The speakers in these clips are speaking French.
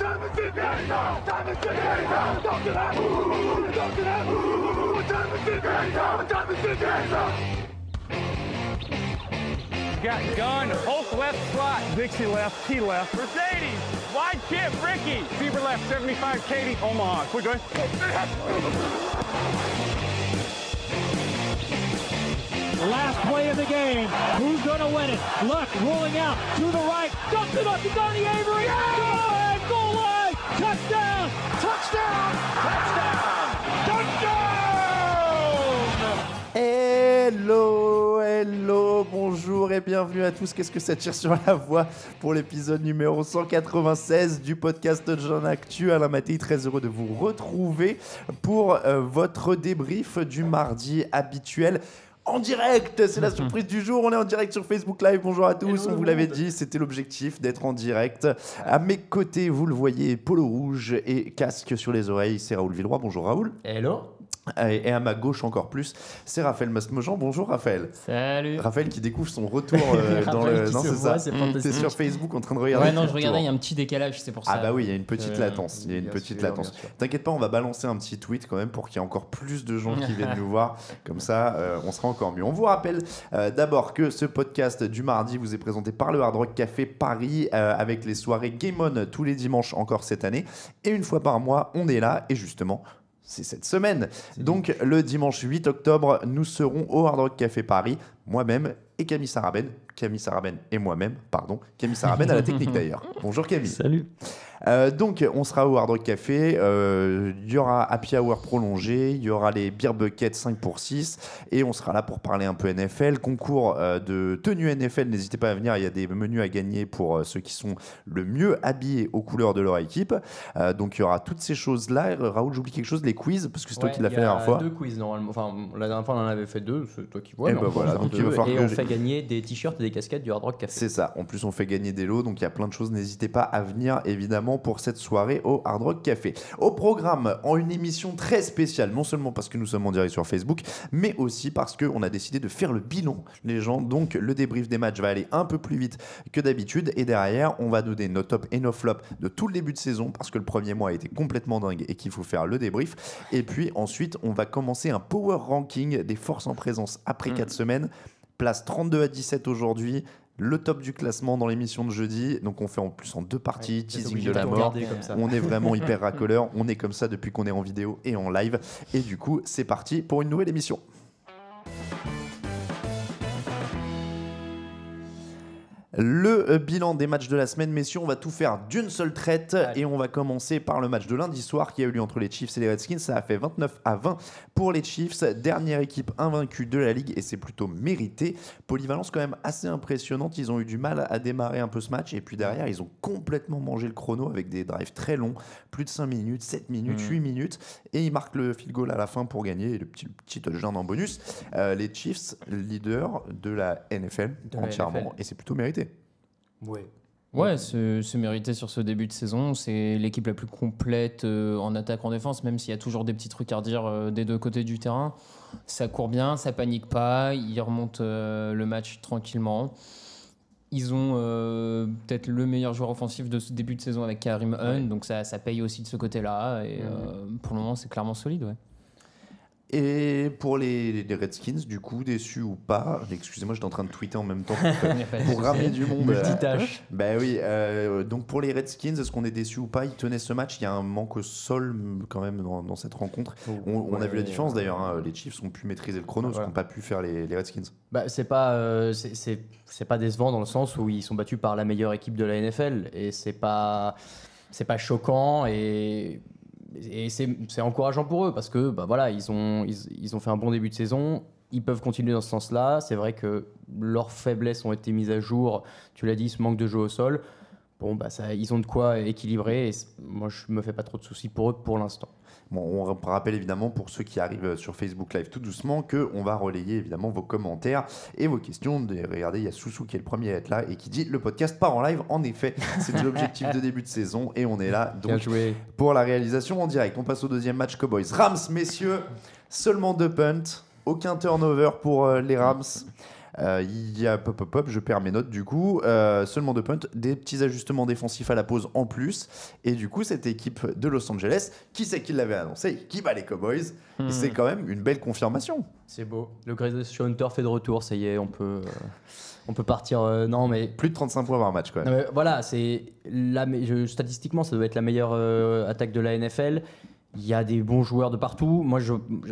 Got gun, Hulk left slot, Dixie left, T left, Mercedes, wide chip, Ricky, Fever left, 75, Katie, Omaha. We're good. Last play of the game. Who's going to win it? Luck rolling out to the right. Dumps it up to Donnie Avery. Yeah! Goal line. Touchdown. Touchdown. Touchdown. Touchdown. Hello, bonjour et bienvenue à tous. Qu'est-ce que ça tire sur la voix pour l'épisode numéro 196 du podcast Jeune Actu. Alain Mattei, très heureux de vous retrouver pour votre débrief du mardi habituel. En direct, c'est la surprise du jour. On est en direct sur Facebook Live. Bonjour à tous. On vous l'avait dit, c'était l'objectif d'être en direct. À mes côtés, vous le voyez, polo rouge et casque sur les oreilles, c'est Raoul Villeroy. Bonjour Raoul. Hello. Et à ma gauche encore plus, c'est Raphaël Masmejean. Bonjour Raphaël. Salut. Raphaël qui découvre son retour dans le. Non, c'est ça. T'es sur Facebook en train de regarder. Ouais, non, je regardais, il y a un petit décalage, c'est pour ça. Ah bah oui, il y a une petite latence. Il y a une petite latence. T'inquiète pas, on va balancer un petit tweet quand même pour qu'il y ait encore plus de gens qui viennent nous voir. Comme ça, on sera encore mieux. On vous rappelle d'abord que ce podcast du mardi vous est présenté par le Hard Rock Café Paris avec les soirées Game On tous les dimanches encore cette année. Et une fois par mois, on est là et justement. C'est cette semaine. Donc, le dimanche 8 octobre, nous serons au Hard Rock Café Paris, moi-même et Camille Saraben. Camille Saraben et moi-même, pardon. Camille Saraben à la technique d'ailleurs. Bonjour Camille. Salut. Donc, on sera au Hard Rock Café. Il y aura Happy Hour prolongé. Il y aura les Beer Buckets 5 pour 6. Et on sera là pour parler un peu NFL. Concours de tenue NFL. N'hésitez pas à venir. Il y a des menus à gagner pour ceux qui sont le mieux habillés aux couleurs de leur équipe. Donc, il y aura toutes ces choses-là. Raoul, j'oublie quelque chose. Les quiz, parce que c'est toi qui l'as fait la dernière fois. Il y a 2 quiz normalement. Enfin, la dernière fois, on en avait fait 2. C'est toi qui vois. Et ben voilà. Donc, il va falloir on fait gagner des t-shirts et des casquettes du Hard Rock Café. C'est ça. En plus, on fait gagner des lots. Donc, il y a plein de choses. N'hésitez pas à venir, évidemment, pour cette soirée au Hard Rock Café. Au programme, en une émission très spéciale, non seulement parce que nous sommes en direct sur Facebook, mais aussi parce qu'on a décidé de faire le bilan, les gens. Donc, le débrief des matchs va aller un peu plus vite que d'habitude. Et derrière, on va donner nos tops et nos flops de tout le début de saison, parce que le premier mois a été complètement dingue et qu'il faut faire le débrief. Et puis, ensuite, on va commencer un power ranking des forces en présence après 4 semaines. Place 32 à 17 aujourd'hui. Le top du classement dans l'émission de jeudi. Donc on fait en plus en 2 parties, teasing de la mort. On est vraiment hyper racoleur. On est comme ça depuis qu'on est en vidéo et en live. Et du coup, c'est parti pour une nouvelle émission. Le bilan des matchs de la semaine, messieurs, on va tout faire d'une seule traite. Et on va commencer par le match de lundi soir qui a eu lieu entre les Chiefs et les Redskins. Ça a fait 29-20 pour les Chiefs, dernière équipe invaincue de la ligue et c'est plutôt mérité. Polyvalence quand même assez impressionnante, ils ont eu du mal à démarrer un peu ce match et puis derrière ils ont complètement mangé le chrono avec des drives très longs, plus de 5 minutes, 7 minutes, 8 minutes et ils marquent le field goal à la fin pour gagner et le petit touchdown en bonus. Les Chiefs, leader de la NFL entièrement et c'est plutôt mérité. Ouais, c'est mérité sur ce début de saison. C'est l'équipe la plus complète en attaque, en défense, même s'il y a toujours des petits trucs à redire des deux côtés du terrain. Ça court bien, ça panique pas, ils remontent le match tranquillement. Ils ont peut-être le meilleur joueur offensif de ce début de saison avec Kareem Hunt, donc ça paye aussi de ce côté-là. Et pour le moment, c'est clairement solide, ouais. Et pour les Redskins, du coup, déçus ou pas, excusez-moi, j'étais en train de tweeter en même temps pour ramener du monde. Multitâche. Ben oui, donc pour les Redskins, est-ce qu'on est déçus ou pas? Ils tenaient ce match, il y a un manque au sol quand même dans cette rencontre. On a vu la différence d'ailleurs, hein. Les Chiefs ont pu maîtriser le chrono, ce qu'ont pas pu faire les Redskins. Bah, c'est pas décevant dans le sens où ils sont battus par la meilleure équipe de la NFL et c'est pas choquant et c'est encourageant pour eux parce que bah voilà, ils ont fait un bon début de saison, ils peuvent continuer dans ce sens-là. C'est vrai que leurs faiblesses ont été mises à jour, tu l'as dit, ce manque de jeu au sol. Bon, bah ils ont de quoi équilibrer et moi je me fais pas trop de soucis pour eux pour l'instant. Bon, on rappelle évidemment pour ceux qui arrivent sur Facebook Live tout doucement qu'on va relayer évidemment vos commentaires et vos questions. Regardez, il y a Soussou qui est le premier à être là et qui dit le podcast part en live. En effet, c'était l'objectif de début de saison et on est là donc pour la réalisation en direct. On passe au deuxième match Cowboys. Rams, messieurs, seulement 2 punts, aucun turnover pour les Rams. Il y a je perds mes notes du coup. Seulement 2 punts, des petits ajustements défensifs à la pause en plus. Et du coup, cette équipe de Los Angeles, qui c'est qui l'avait annoncé, qui bat les Cowboys. Et c'est quand même une belle confirmation. C'est beau. Le Greatest Hunter fait de retour, ça y est, on peut partir. Non, mais. Plus de 35 points par match quand même. Voilà, statistiquement, ça doit être la meilleure attaque de la NFL. Il y a des bons joueurs de partout. Moi,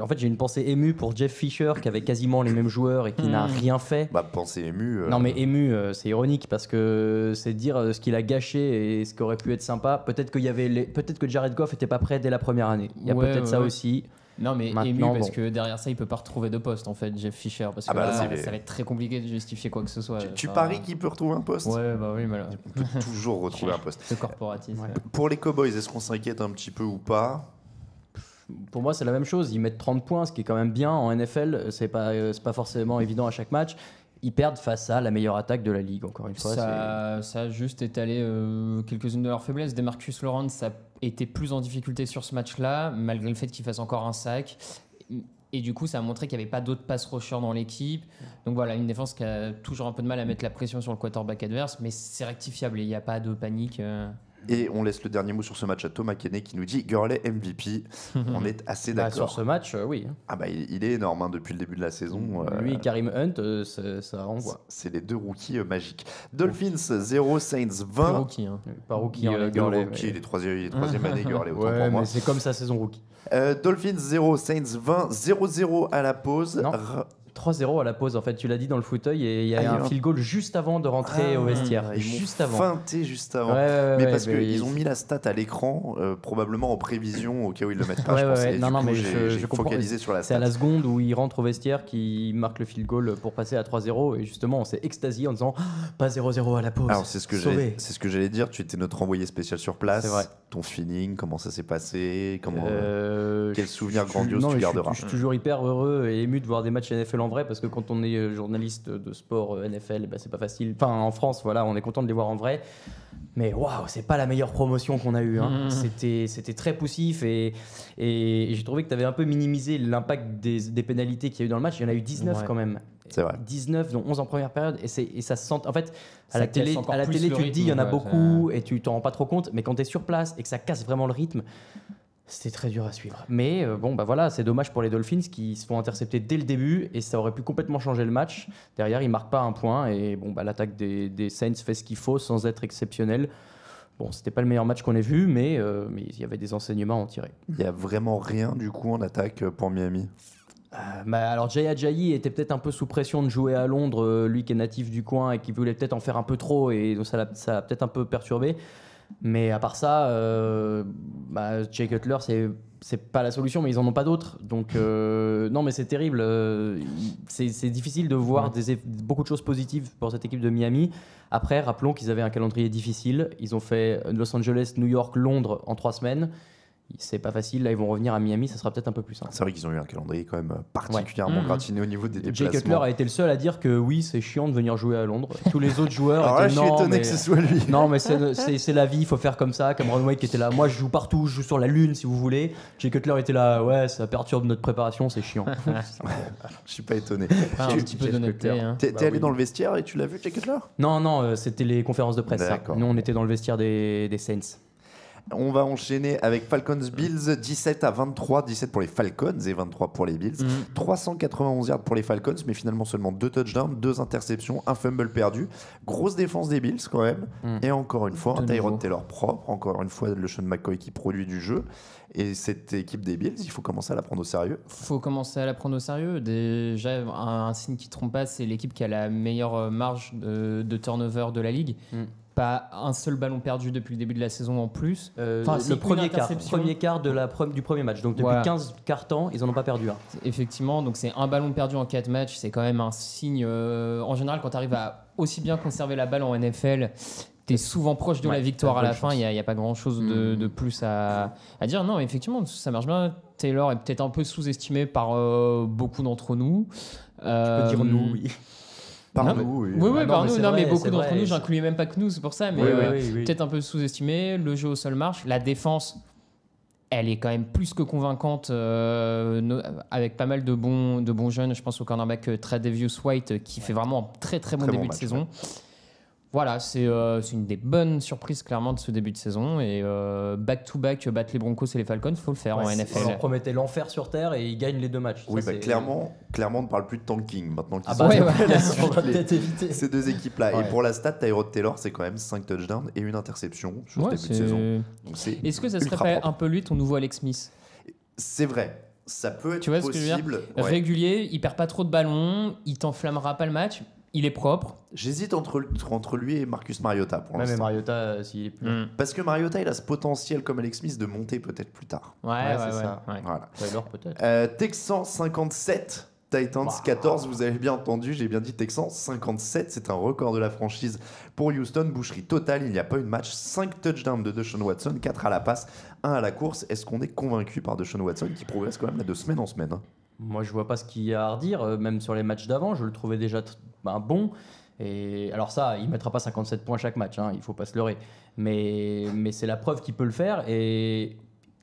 en fait, j'ai une pensée émue pour Jeff Fisher, qui avait quasiment les mêmes joueurs et qui n'a rien fait. Pensée émue. Non, mais ému, c'est ironique parce que c'est dire ce qu'il a gâché et ce qui aurait pu être sympa. Peut-être que Jared Goff était pas prêt dès la première année. Il y a peut-être ça aussi. Non, mais maintenant, ému parce que derrière ça, il peut pas retrouver de poste en fait, Jeff Fisher. Parce que ça va être très compliqué de justifier quoi que ce soit. Tu paries qu'il peut retrouver un poste? Ouais, bah oui, malheureusement. Il peut toujours retrouver un poste. Ce corporatisme. Ouais. Pour les Cowboys, est-ce qu'on s'inquiète un petit peu ou pas? Pour moi, c'est la même chose. Ils mettent 30 points, ce qui est quand même bien. En NFL, c'est pas forcément évident à chaque match. Ils perdent face à la meilleure attaque de la ligue, encore une fois. Ça a juste étalé quelques-unes de leurs faiblesses. Demarcus Lawrence a été plus en difficulté sur ce match-là, malgré le fait qu'il fasse encore un sac. Et du coup, ça a montré qu'il n'y avait pas d'autres pass rushers dans l'équipe. Donc voilà, une défense qui a toujours un peu de mal à mettre la pression sur le quarterback adverse, mais c'est rectifiable et il n'y a pas de panique. Et on laisse le dernier mot sur ce match à Thomas Kenney qui nous dit Gurley MVP. On est assez d'accord. Sur ce match, oui. Il est énorme depuis le début de la saison. Lui et Karim Hunt, ça renvoie. C'est les deux rookies magiques. Dolphins 0, Saints 20. Pas rookie. Pas rookie, Gurley. Il est troisième année Gurley, autant pour moi. Mais c'est comme sa saison rookie. Dolphins 0, Saints 20, 0-0 à la pause. Non. 3-0 à la pause, en fait, tu l'as dit dans le fauteuil, et il y a un field goal juste avant de rentrer au vestiaire. Juste avant. Feinté juste avant. Mais parce qu'ils ont mis la stat à l'écran, probablement en prévision, au cas où ils le mettent pas. J'ai focalisé sur la stat. C'est à la seconde où il rentre au vestiaire qu'il marque le field goal pour passer à 3-0, et justement, on s'est extasié en disant pas 0-0 à la pause. Alors, c'est ce que j'allais dire. Tu étais notre envoyé spécial sur place. C'est vrai. Ton feeling, comment ça s'est passé, quel souvenir grandiose tu garderas. Je suis toujours hyper heureux et ému de voir des matchs NFL en vrai, parce que quand on est journaliste de sport NFL, c'est pas facile. Enfin, en France, voilà, on est content de les voir en vrai. Mais waouh, c'est pas la meilleure promotion qu'on a eue. C'était très poussif et j'ai trouvé que tu avais un peu minimisé l'impact des pénalités qu'il y a eu dans le match. Il y en a eu 19 quand même. C'est vrai. 19, dont 11 en première période. Et ça se sent. En fait, à la télé, tu te dis il y en a beaucoup et tu t'en rends pas trop compte. Mais quand tu es sur place et que ça casse vraiment le rythme, c'était très dur à suivre. Mais voilà, c'est dommage pour les Dolphins qui se font intercepter dès le début et ça aurait pu complètement changer le match. Derrière, ils marquent pas un point et l'attaque des Saints fait ce qu'il faut sans être exceptionnel. Bon, c'était pas le meilleur match qu'on ait vu, mais il y avait des enseignements à en tirer. Il y a vraiment rien du coup en attaque pour Miami. Alors Jay Ajayi était peut-être un peu sous pression de jouer à Londres, lui qui est natif du coin et qui voulait peut-être en faire un peu trop, et donc ça a peut-être un peu perturbé. Mais à part ça, Jay Cutler, c'est pas la solution, mais ils en ont pas d'autres. Donc non, mais c'est terrible. C'est difficile de voir beaucoup de choses positives pour cette équipe de Miami. Après, rappelons qu'ils avaient un calendrier difficile. Ils ont fait Los Angeles, New York, Londres en 3 semaines. C'est pas facile, là ils vont revenir à Miami, ça sera peut-être un peu plus simple. C'est vrai qu'ils ont eu un calendrier quand même particulièrement gratiné au niveau des déplacements. Jay Cutler a été le seul à dire que oui, c'est chiant de venir jouer à Londres. Tous les autres joueurs alors étaient là, je suis étonné que ce soit lui. Non, mais c'est la vie, il faut faire comme ça. Cameron Wake était là, moi je joue partout, je joue sur la lune si vous voulez. Jay Cutler était là, ouais, ça perturbe notre préparation, c'est chiant. Je suis pas étonné. Un petit peu d'honnêteté. T'es allé dans le vestiaire et tu l'as vu, Jay Cutler? Non, c'était les conférences de presse. Nous on était dans le vestiaire des Saints. On va enchaîner avec Falcons-Bills, 17-23, 17 pour les Falcons et 23 pour les Bills. 391 yards pour les Falcons, mais finalement seulement 2 touchdowns, 2 interceptions, un fumble perdu. Grosse défense des Bills quand même. Et encore une fois, un Tyrod Taylor propre. Encore une fois, le Sean McCoy qui produit du jeu. Et cette équipe des Bills, il faut commencer à la prendre au sérieux. Il faut commencer à la prendre au sérieux. Déjà, un signe qui ne trompe pas, c'est l'équipe qui a la meilleure marge de turnover de la ligue. Pas un seul ballon perdu depuis le début de la saison en plus. Le premier quart du premier match. Donc depuis 15 quarts temps, ils n'en ont pas perdu un. Effectivement, donc c'est un ballon perdu en 4 matchs. C'est quand même un signe. En général, quand tu arrives à aussi bien conserver la balle en NFL, tu es souvent proche de la victoire à la fin. Il n'y a pas grand-chose de plus à dire. Non, effectivement, ça marche bien. Taylor est peut-être un peu sous-estimé par beaucoup d'entre nous. Tu peux dire nous, oui. Par nous, oui. Par nous. Non, mais beaucoup d'entre nous, j'incluais même pas que nous, c'est pour ça. Mais peut-être un peu sous-estimé. Le jeu au sol marche. La défense elle est quand même plus que convaincante avec pas mal de bons jeunes. Je pense au cornerback Tre'Davious White qui fait vraiment un très très bon début de saison. Voilà, c'est une des bonnes surprises clairement de ce début de saison et back-to-back battre les Broncos et les Falcons, faut le faire en NFL. On promettait l'enfer sur terre et ils gagnent les 2 matchs. Oui, clairement, on ne parle plus de tanking maintenant qu'ils on va peut-être éviter ces 2 équipes-là. Ouais. Et pour la stat, Tyrod Taylor, c'est quand même 5 touchdowns et 1 interception sur ce début de saison. Donc est-ce que ça serait pas un peu lui ton nouveau Alex Smith? C'est vrai. Ça peut être tu vois possible. Ce que je veux dire régulier, il perd pas trop de ballons, il t'enflammera pas le match. Il est propre. J'hésite entre lui et Marcus Mariota pour l'instant. Mais Mariota, s'il est plus. Parce que Mariota, il a ce potentiel comme Alex Smith de monter peut-être plus tard. Ouais, c'est ça. Ouais. Voilà. Taylor, peut-être. Texans 57, Titans 14. Vous avez bien entendu, j'ai bien dit Texans 57. C'est un record de la franchise pour Houston. Boucherie totale, il n'y a pas eu de match. 5 touchdowns de Deshaun Watson, 4 à la passe, 1 à la course. Est-ce qu'on est convaincu par Deshaun Watson qui progresse quand même là, de semaine en semaine Moi, je vois pas ce qu'il y a à redire. Même sur les matchs d'avant, je le trouvais déjà bon. Et alors ça, il mettra pas 57 points chaque match, il faut pas se leurrer. Mais c'est la preuve qu'il peut le faire et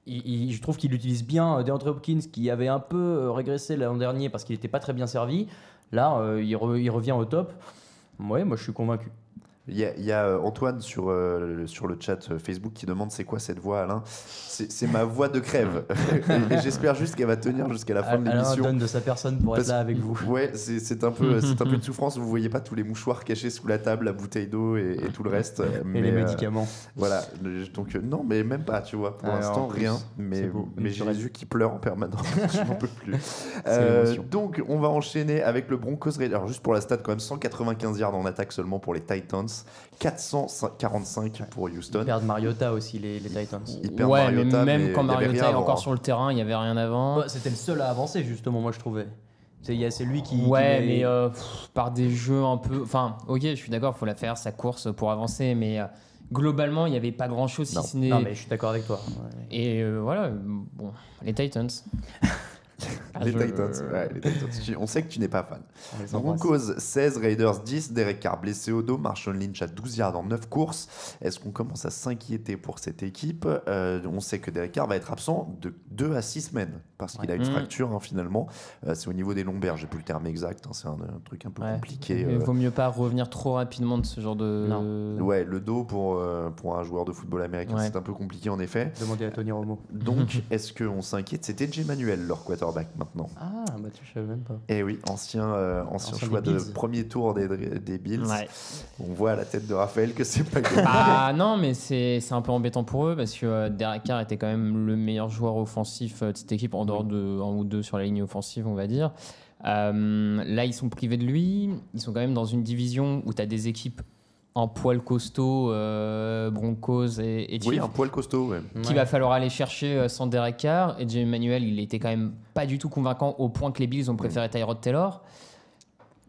je trouve qu'il utilise bien DeAndre Hopkins qui avait un peu régressé l'an dernier parce qu'il n'était pas très bien servi. Là, il revient au top. Ouais, moi je suis convaincu. Il y a Antoine sur le chat Facebook qui demande c'est quoi cette voix, Alain. C'est ma voix de crève et j'espère juste qu'elle va tenir jusqu'à la fin de l'émission. Alain donne de sa personne pour être là avec vous. Ouais, c'est un peu une souffrance. Vous voyez pas tous les mouchoirs cachés sous la table, la bouteille d'eau et tout le reste. Et les médicaments. Voilà, donc non, mais même pas, tu vois. Pour l'instant, rien. Mais j'ai les yeux qui pleurent en permanence. Je n'en peux plus. Donc, on va enchaîner avec le Broncos Raiders. Alors, juste pour la stat, quand même, 195 yards en attaque seulement pour les Titans. 445 pour Houston. Ils perdent Mariota aussi, les Titans. Mariota, mais même quand Mariota est encore sur le terrain, il n'y avait rien avant. C'était le seul à avancer, justement, moi je trouvais. C'est lui qui. Ouais, mais par des jeux un peu. Enfin, ok, je suis d'accord, il faut la faire, sa course pour avancer, mais globalement, il n'y avait pas grand chose si ce n'est. Non, mais je suis d'accord avec toi. Ouais. Et voilà, bon, les Titans. Les Titans. On sait que tu n'es pas fan. Broncos 16, Raiders 10. Derek Carr blessé au dos. Marshall Lynch à 12 yards en 9 courses. Est-ce qu'on commence à s'inquiéter pour cette équipe? On sait que Derek Carr va être absent de 2 à 6 semaines parce qu'il a une fracture finalement. C'est au niveau des lombaires. J'ai plus le terme exact. C'est un truc un peu compliqué. Il vaut mieux pas revenir trop rapidement de ce genre de. Non. Ouais, le dos pour un joueur de football américain, c'est un peu compliqué en effet. Demandez à Tony Romo. Donc, est-ce qu'on s'inquiète? C'était J-Manuel, leur quarterback maintenant. Ah, bah tu savais même pas. Et oui, ancien choix de premier tour des Bills. Ouais. On voit à la tête de Raphaël que c'est pas gagné. Ah non, mais c'est un peu embêtant pour eux parce que Derek Carr était quand même le meilleur joueur offensif de cette équipe en dehors de 1 ou 2 sur la ligne offensive, on va dire. Là, ils sont privés de lui. Ils sont quand même dans une division où tu as des équipes un poil costaud, Broncos et Chiefs. Oui, un poil costaud, ouais. Qu'il va falloir aller chercher sans Derek Carr. Et Jay Manuel, il était quand même pas du tout convaincant au point que les Bills ont préféré Tyrod Taylor.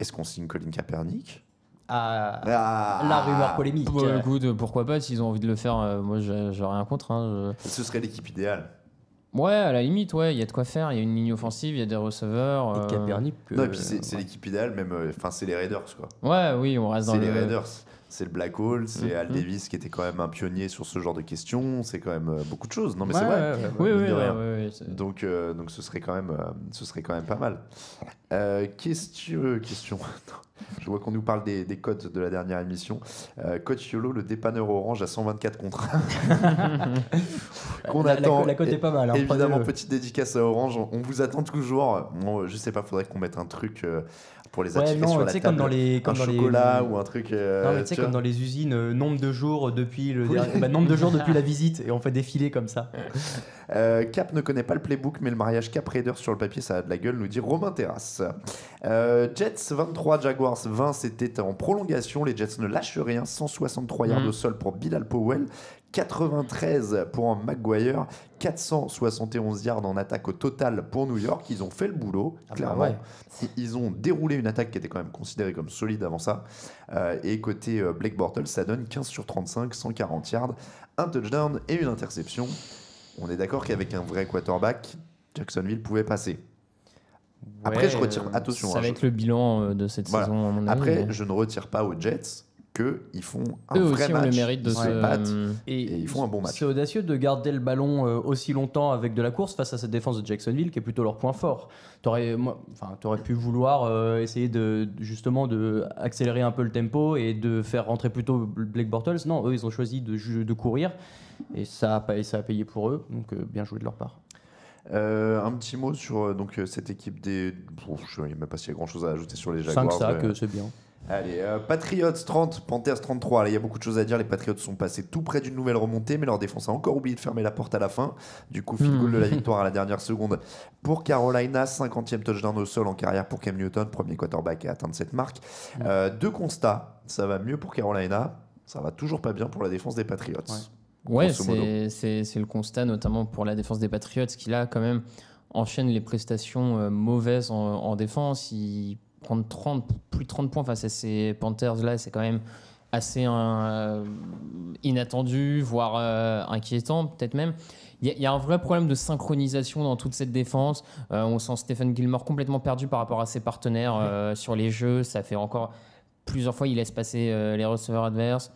Est-ce qu'on signe Colin Kaepernick? La rumeur polémique. Écoute, pourquoi pas, s'ils ont envie de le faire, moi j'ai rien contre. Ce serait l'équipe idéale. Ouais, à la limite, il y a de quoi faire. Il y a une ligne offensive, il y a des receveurs. Et Kaepernick. Non, et puis c'est l'équipe idéale, même. Enfin, c'est les Raiders, quoi. Ouais, oui, on reste dans les Raiders. C'est le Black Hole, c'est Al Davis qui était quand même un pionnier sur ce genre de questions. C'est quand même beaucoup de choses. Non, mais c'est vrai. Oui. Donc ce serait quand même pas mal. Question. Je vois qu'on nous parle des codes de la dernière émission. Coach Yolo, le dépanneur orange à 124 contre 1. Qu'on attend. La cote est pas mal. Évidemment, petite dédicace à Orange. On vous attend toujours. Bon, je sais pas, faudrait qu'on mette un truc pour les attirer sur la table. Comme dans les chocolat ou un truc. Non, mais tu sais, comme dans les usines, nombre de jours depuis nombre de jours depuis la visite, et on fait défiler comme ça. Cap ne connaît pas le playbook, mais le mariage Cap Raiders sur le papier, ça a de la gueule, nous dit Romain Terrasse. Jets 23, Jaguars 20, c'était en prolongation. Les Jets ne lâchent rien. 163 yards au sol pour Bilal Powell, 93 pour Maguire, 471 yards en attaque au total pour New York. Ils ont fait le boulot, clairement. Ils ont déroulé une attaque qui était quand même considérée comme solide avant ça. Et côté Blake Bortles, ça donne 15 sur 35, 140 yards, un touchdown et une interception. On est d'accord qu'avec un vrai quarterback, Jacksonville pouvait passer. Après, je retire. Attention. Ça va être le bilan de cette saison, à mon avis. Après, je ne retire pas aux Jets qu'ils font un Eux vrai aussi ont match, le mérite de ils se battent Et ils font un bon match. C'est audacieux de garder le ballon aussi longtemps avec de la course face à cette défense de Jacksonville qui est plutôt leur point fort. T'aurais pu vouloir essayer justement de accélérer un peu le tempo et de faire rentrer plutôt Blake Bortles. Non, eux ils ont choisi de courir et ça a payé pour eux. Donc bien joué de leur part. Un petit mot sur cette équipe des. Je ne sais même pas s'il y a grand chose à ajouter sur les Jaguars. 5 sacs, c'est bien. Allez, Patriots 30, Panthers 33. Là, il y a beaucoup de choses à dire. Les Patriots sont passés tout près d'une nouvelle remontée, mais leur défense a encore oublié de fermer la porte à la fin. Du coup, field goal de la victoire à la dernière seconde pour Carolina. 50e touchdown au sol en carrière pour Cam Newton, premier quarterback à atteindre cette marque. Deux constats. Ça va mieux pour Carolina. Ça va toujours pas bien pour la défense des Patriots. Ouais, Grosso modo. c'est le constat, notamment pour la défense des Patriots, qui là, quand même, enchaîne les prestations mauvaises en défense. Ils prennent plus de 30 points face à ces Panthers-là, c'est quand même assez inattendu, voire inquiétant, peut-être même. Il y a un vrai problème de synchronisation dans toute cette défense. On sent Stephen Gilmore complètement perdu par rapport à ses partenaires sur les jeux. Ça fait encore plusieurs fois, il laisse passer les receveurs adverses.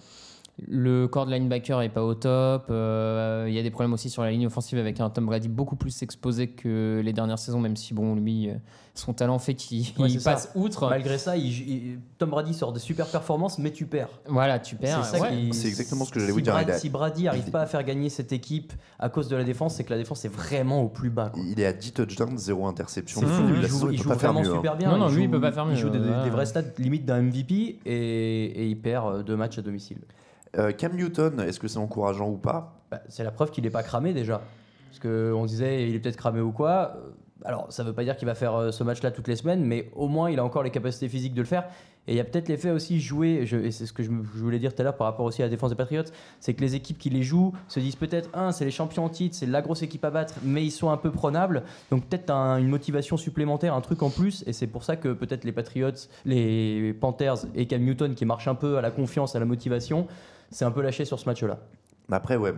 Le corps de linebacker n'est pas au top. Il y a des problèmes aussi sur la ligne offensive avec un Tom Brady beaucoup plus exposé que les dernières saisons, même si bon, lui, son talent fait qu'il passe outre. Malgré ça, Tom Brady sort des super performances, mais tu perds. Voilà, tu perds. C'est exactement ce que j'allais vous dire. Si Brady n'arrive pas à faire gagner cette équipe à cause de la défense, c'est que la défense est vraiment au plus bas. Il est à 10 touchdowns, 0 interception. C'est fou, Il joue peut pas faire vraiment mieux. super bien. Non, lui, il peut pas faire mieux. Il joue des vrais stats limite d'un MVP et il perd 2 matchs à domicile. Cam Newton, est-ce que c'est encourageant ou pas? C'est la preuve qu'il n'est pas cramé déjà. Parce qu'on disait il est peut-être cramé ou quoi. Alors ça ne veut pas dire qu'il va faire ce match-là toutes les semaines, mais au moins il a encore les capacités physiques de le faire. Et il y a peut-être l'effet aussi joué, et c'est ce que je voulais dire tout à l'heure par rapport aussi à la défense des Patriots, c'est que les équipes qui les jouent se disent peut-être, c'est les champions en titre, c'est la grosse équipe à battre, mais ils sont un peu prenables. Donc peut-être une motivation supplémentaire, un truc en plus, et c'est pour ça que peut-être les Patriots, les Panthers et Cam Newton qui marchent un peu à la confiance, à la motivation, c'est un peu lâché sur ce match-là. Après, ouais,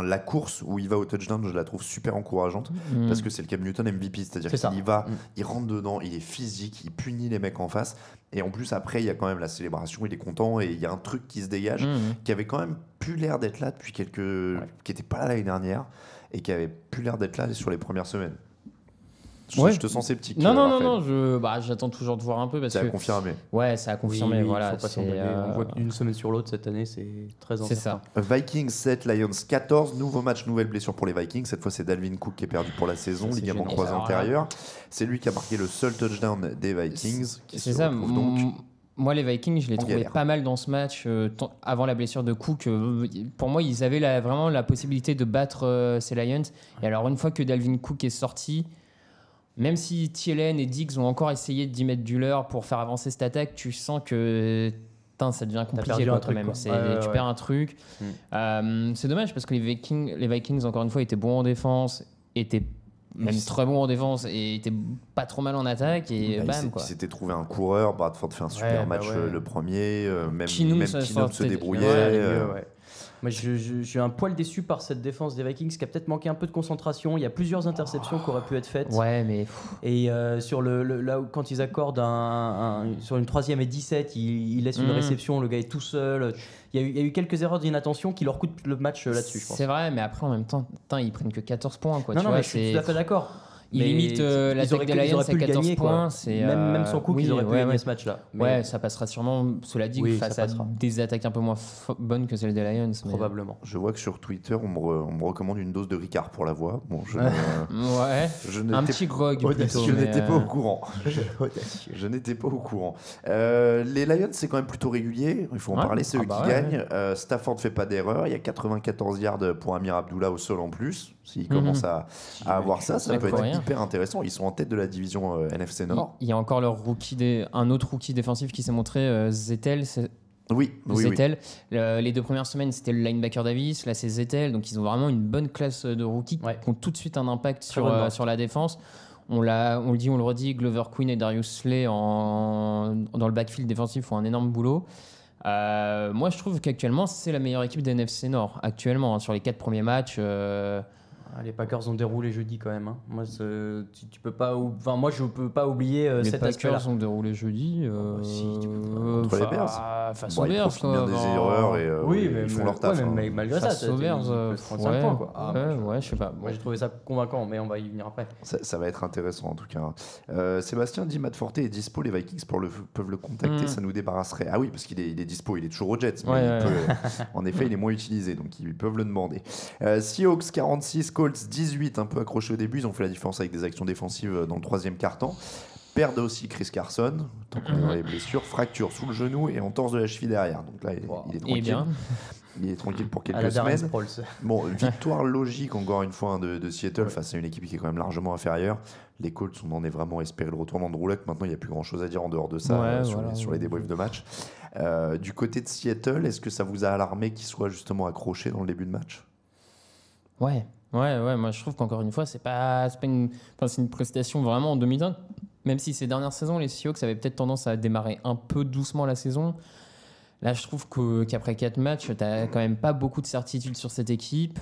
la course où il va au touchdown, je la trouve super encourageante parce que c'est le Cam Newton MVP, c'est-à-dire qu'il y va, il rentre dedans, il est physique, il punit les mecs en face. Et en plus, après, il y a quand même la célébration, il est content et il y a un truc qui se dégage qui avait quand même plus l'air d'être là depuis qui n'était pas là l'année dernière et qui avait plus l'air d'être là sur les premières semaines. Je te sens sceptique. Non, j'attends toujours de voir un peu parce ça que. a confirmé. Ouais, ça a confirmé. Voilà, faut pas s'embêter. On voit qu'une semaine sur l'autre cette année, c'est très incertain. C'est ça. Vikings 7, Lions 14. Nouveau match, nouvelle blessure pour les Vikings. Cette fois, c'est Dalvin Cook qui est perdu pour la saison, ligament croisé antérieur. C'est lui qui a marqué le seul touchdown des Vikings. C'est ça. Moi, les Vikings, je les trouvais pas mal dans ce match avant la blessure de Cook. Pour moi, ils avaient vraiment la possibilité de battre ces Lions. Et alors, une fois que Dalvin Cook est sorti, même si Thielen et Diggs ont encore essayé d'y mettre du leur pour faire avancer cette attaque, tu sens que ça devient compliqué quand même. Tu perds un truc. C'est dommage parce que les Vikings, encore une fois, étaient bons en défense, étaient même très bons en défense et étaient pas trop mal en attaque. Et bam, quoi. Ils s'étaient trouvé un coureur. Bradford fait un super match le premier. Même Keenum se débrouillait. Moi, je suis un poil déçu par cette défense des Vikings qui a peut-être manqué un peu de concentration. Il y a plusieurs interceptions qui auraient pu être faites. Ouais, mais. Et sur là, quand ils accordent sur une 3e et 17, ils laissent une réception, le gars est tout seul. Il y a eu quelques erreurs d'inattention qui leur coûtent le match là-dessus, je pense. C'est vrai, mais après, en même temps, ils prennent que 14 points. Quoi, mais je suis tout à fait d'accord. Ils limitent l'attaque des Lions à 14 points. Même sans coup, ils auraient pu gagner ce match-là. Ouais, ça passera sûrement, cela dit, face à des attaques un peu moins bonnes que celles des Lions. Probablement. Je vois que sur Twitter, on me recommande une dose de Ricard pour la voix. Bon, un petit grog. Je n'étais pas au courant. Je n'étais pas au courant. Les Lions, c'est quand même plutôt régulier. Il faut en parler, c'est eux qui gagnent. Stafford ne fait pas d'erreur. Il y a 94 yards pour Amir Abdullah au sol en plus. S'il commence à avoir ça peut être hyper intéressant. Ils sont en tête de la division NFC Nord. Il y a encore un autre rookie défensif qui s'est montré, Zettel. Oui. Les 2 premières semaines, c'était le linebacker Davis. Là, c'est Zettel. Donc, ils ont vraiment une bonne classe de rookies qui ont tout de suite un impact sur la défense. On le dit, on le redit, Glover Quinn et Darius Slay dans le backfield défensif font un énorme boulot. Moi, je trouve qu'actuellement, c'est la meilleure équipe des NFC Nord. Actuellement, sur les 4 premiers matchs... Les Packers ont déroulé jeudi quand même. Hein. Moi, tu peux pas. Enfin, moi, je peux pas oublier cet aspect-là. Les Packers ont déroulé jeudi. Si, contre les Bears. Face aux Bears, ils profitent bien des erreurs et ils font leur taf. Mais malgré ça, face aux Bears, 35 points, quoi. Je sais pas. Moi, j'ai trouvé ça convaincant, mais on va y venir après. Ça va être intéressant en tout cas. Sébastien dit Matt Forte est dispo, les Vikings peuvent le contacter, ça nous débarrasserait. Ah oui, parce qu'il est dispo, il est toujours aux Jets, mais en effet, il est moins utilisé, donc ils peuvent le demander. Seahawks 46, Colts 18, un peu accroché au début, ils ont fait la différence avec des actions défensives dans le troisième quart-temps. Perdent aussi Chris Carson, tant qu'on est dans les blessures, fracture sous le genou et entorse de la cheville derrière. Donc là, il est tranquille. Il est tranquille pour quelques semaines. Bon, victoire logique encore une fois de Seattle face à une équipe qui est quand même largement inférieure. Les Colts, on en est vraiment espéré le retournement de Drew Luck. Maintenant, il n'y a plus grand chose à dire en dehors de ça sur les débriefs de match. Du côté de Seattle, est-ce que ça vous a alarmé qu'il soit justement accroché dans le début de match ? Ouais, moi je trouve qu'encore une fois, c'est une prestation vraiment en demi-teinte. Même si ces dernières saisons, les Seahawks avaient peut-être tendance à démarrer un peu doucement la saison. Là, je trouve qu'après 4 matchs, tu n'as quand même pas beaucoup de certitude sur cette équipe.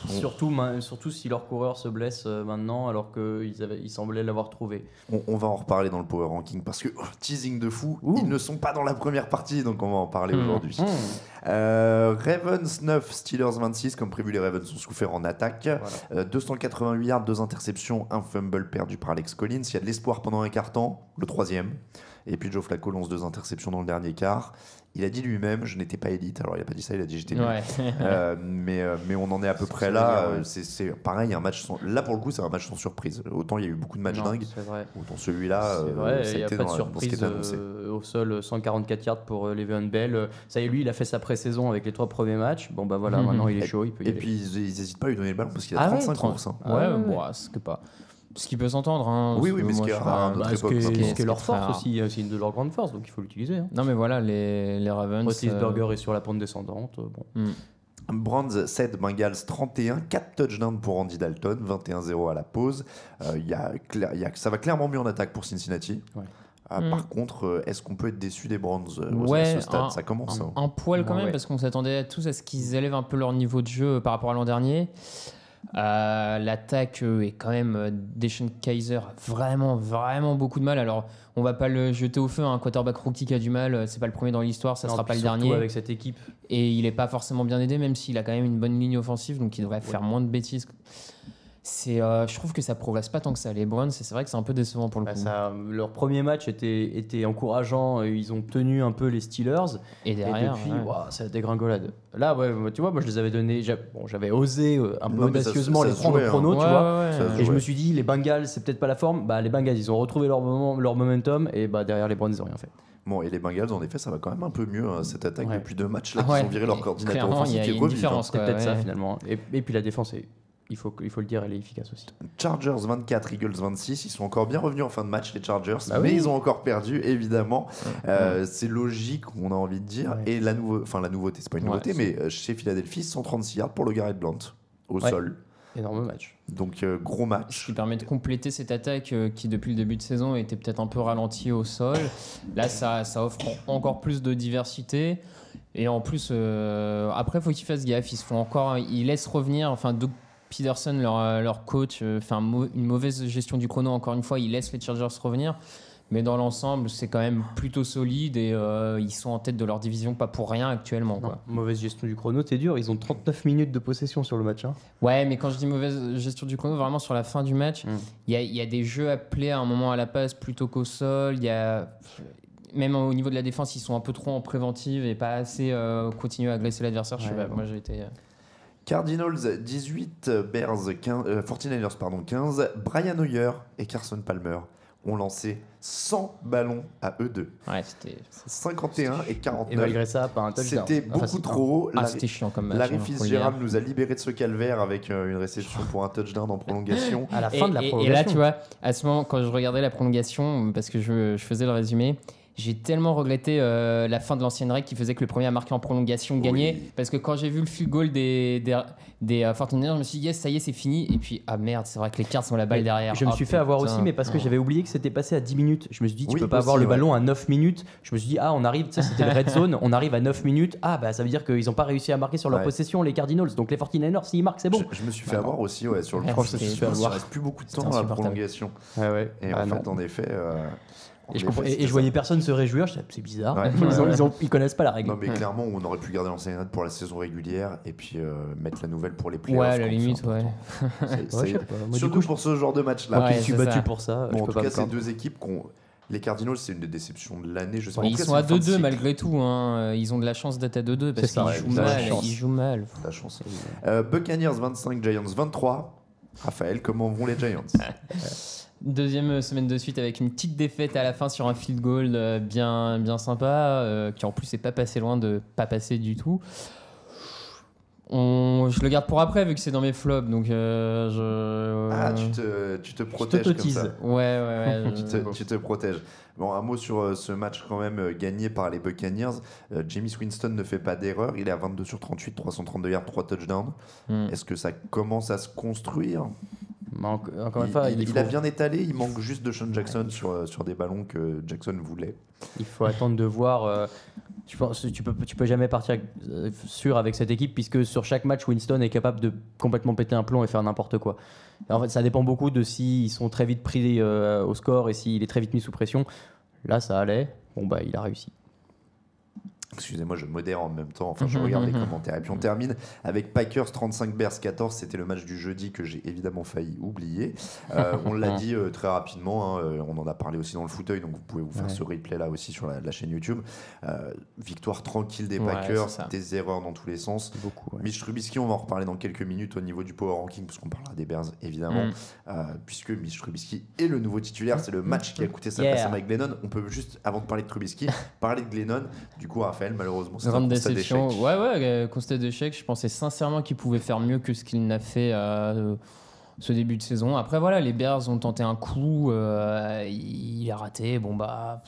Surtout si leur coureur se blesse maintenant, alors qu'ils semblaient l'avoir trouvé. On va en reparler dans le Power Ranking, parce que, teasing de fou, ils ne sont pas dans la première partie, donc on va en parler aujourd'hui. Ravens 9, Steelers 26, comme prévu, les Ravens ont souffert en attaque. 288 yards, 2 interceptions, un fumble perdu par Alex Collins. Il y a de l'espoir pendant un quart-temps, le troisième. Et puis Joe Flacco lance 2 interceptions dans le dernier quart. Il a dit lui-même, je n'étais pas élite. Alors il n'a pas dit ça, il a dit j'étais nul. Mais on en est à peu près là. C'est pareil, un match là pour le coup, c'est un match sans surprise. Autant il y a eu beaucoup de matchs dingues, autant celui-là, il n'y a pas de surprise au sol. 144 yards pour Le'Veon Bell. Ça y est, lui, il a fait sa pré-saison avec les 3 premiers matchs. Bon bah voilà, maintenant il est chaud, il peut y aller. Et puis ils n'hésitent pas à lui donner le ballon parce qu'il a 35 courses. C'est pas. Ce qui peut s'entendre. Hein, oui, mais ce qui est leur force aussi, c'est une de leurs grandes forces, donc il faut l'utiliser. Hein. Non, mais voilà, les Ravens. Roethlisberger est sur la pente descendante. Browns 7, Bengals 31, 4 touchdowns pour Andy Dalton, 21-0 à la pause. Ça va clairement mieux en attaque pour Cincinnati. Par contre, est-ce qu'on peut être déçu des Browns à ce stade ? Ça commence. Un poil quand même, parce qu'on s'attendait tous à ce qu'ils élèvent un peu leur niveau de jeu par rapport à l'an dernier. L'attaque est quand même Deshaun Kaiser a vraiment beaucoup de mal. Alors on va pas le jeter au feu, un quarterback rookie qui a du mal, c'est pas le premier dans l'histoire, ça sera pas le dernier avec cette équipe, et il est pas forcément bien aidé, même s'il a quand même une bonne ligne offensive, donc il devrait faire moins de bêtises. Je trouve que ça progresse pas tant que ça, les Browns, c'est vrai que c'est un peu décevant pour le coup. Leur premier match était encourageant, ils ont tenu un peu les Steelers, et derrière, depuis, c'est la dégringolade. Là, tu vois, moi je les avais donnés, j'avais osé un peu audacieusement les prendre au chrono, tu vois, et je me suis dit, les Bengals, c'est peut-être pas la forme. Les Bengals, ils ont retrouvé leur momentum, et derrière les Browns, ils ont rien fait. Bon, et les Bengals, en effet, ça va quand même un peu mieux, cette attaque depuis 2 matchs là, qu'ils ont viré leur coordinateur offensif qui est revenu. C'est peut-être ça finalement. Et puis la défense il faut le dire, elle est efficace aussi. Chargers 24, Eagles 26. Ils sont encore bien revenus en fin de match, les Chargers, mais ils ont encore perdu, évidemment. C'est logique, on a envie de dire. Et la nouveauté, c'est pas une nouveauté, mais chez Philadelphie, 136 yards pour le Garrett Blount au sol. Énorme match. Donc gros match. Ce qui permet de compléter cette attaque qui, depuis le début de saison, était peut-être un peu ralentie au sol. Là, ça offre encore plus de diversité. Et en plus, après, il faut qu'ils fassent gaffe. Ils laissent revenir. Doug Peterson, leur coach, fait une mauvaise gestion du chrono. Encore une fois, il laisse les Chargers revenir. Mais dans l'ensemble, c'est quand même plutôt solide et ils sont en tête de leur division, pas pour rien actuellement. Quoi. Mauvaise gestion du chrono, c'est dur. Ils ont 39 minutes de possession sur le match. Ouais, mais quand je dis mauvaise gestion du chrono, vraiment sur la fin du match, il y a des jeux appelés à un moment à la passe plutôt qu'au sol. Même au niveau de la défense, ils sont un peu trop en préventive et pas assez continuer à agresser l'adversaire. Moi, j'ai été... Cardinals 18, Bears 15, 49ers 15. Brian Hoyer et Carson Palmer ont lancé 100 ballons à eux deux. Ouais, c'était 51 et 49. Et malgré ça, pas un touchdown. C'était beaucoup trop. C'était chiant comme match. Larry Fitzgerald nous a libéré de ce calvaire avec une réception pour un touchdown en prolongation. À la fin de la prolongation. Et là, tu vois, à ce moment, quand je regardais la prolongation, parce que je faisais le résumé, J'ai tellement regretté la fin de l'ancienne règle qui faisait que le premier à marquer en prolongation gagnait. Parce que quand j'ai vu le field goal des 49ers, je me suis dit, yes, ça y est, c'est fini. Et puis, ah merde, c'est vrai que les Cards ont la balle derrière. Je me suis fait avoir aussi, mais parce que j'avais oublié que c'était passé à 10 minutes. Je me suis dit, tu peux pas avoir le ballon à 9 minutes. Je me suis dit, on arrive, tu sais, c'était le red zone, on arrive à 9 minutes. Ah, bah ça veut dire qu'ils n'ont pas réussi à marquer sur leur possession, les Cardinals. Donc les 49ers, s'ils marquent, c'est bon. Je me suis fait avoir aussi sur le Je proche. me suis Il fait avoir. reste plus beaucoup de temps à la prolongation. Et en fait, en effet. Et je voyais personne se réjouir, je disais, c'est bizarre. Ouais. Ils connaissent pas la règle. Non, mais clairement, on aurait pu garder l'ancienne règle pour la saison régulière et puis mettre la nouvelle pour les playoffs. Ouais, à la limite, ouais. Surtout pour ce genre de match-là. Moi qui suis battu pour ça. Bon, en tout cas, ces deux équipes les Cardinals, c'est une des déceptions de l'année. Je sais pas. Ils sont à 2-2 malgré tout. Hein. Ils ont de la chance d'être à 2-2 parce qu'ils jouent mal. La chance. Buccaneers 25, Giants 23. Raphaël, comment vont les Giants? Deuxième semaine de suite avec une petite défaite à la fin sur un field goal bien sympa, qui en plus n'est pas passé loin de pas passer du tout. Je le garde pour après vu que c'est dans mes flops, donc tu te protèges comme ça. Ouais. Tu te protèges. Bon, un mot sur ce match quand même gagné par les Buccaneers. Jameis Winston ne fait pas d'erreur. Il est à 22 sur 38, 332 yards, 3 touchdowns. Est-ce que ça commence à se construire? Encore une fois, il a bien étalé. Il manque juste de Sean Jackson sur des ballons que Jackson voulait. Il faut attendre de voir. Je pense tu peux jamais partir sûr avec cette équipe puisque sur chaque match, Winston est capable de complètement péter un plomb et faire n'importe quoi. En fait, ça dépend beaucoup de s'ils sont très vite pris au score et s'il est très vite mis sous pression. Là, ça allait. Bon, bah, il a réussi. Excusez-moi, je modère en même temps. Enfin, je regarde les commentaires. Et puis on termine avec Packers 35 Bears 14. C'était le match du jeudi que j'ai évidemment failli oublier. On l'a dit très rapidement. On en a parlé aussi dans le fauteuil, donc vous pouvez vous faire ce replay là aussi sur la chaîne YouTube. Victoire tranquille des Packers, des erreurs dans tous les sens. Mitch Trubisky, on va en reparler dans quelques minutes au niveau du power ranking, parce qu'on parlera des Bears évidemment, puisque Mitch Trubisky est le nouveau titulaire. C'est le match qui a coûté sa place à Mike Glennon. On peut juste, avant de parler de Trubisky, parler de Glennon. Du coup, Raphaël, malheureusement, c'est grande un constat d'échec. Ouais, constat d'échec. Je pensais sincèrement qu'il pouvait faire mieux que ce qu'il n'a fait ce début de saison. Après, voilà, les Bears ont tenté un coup, il a raté. Bon, bah.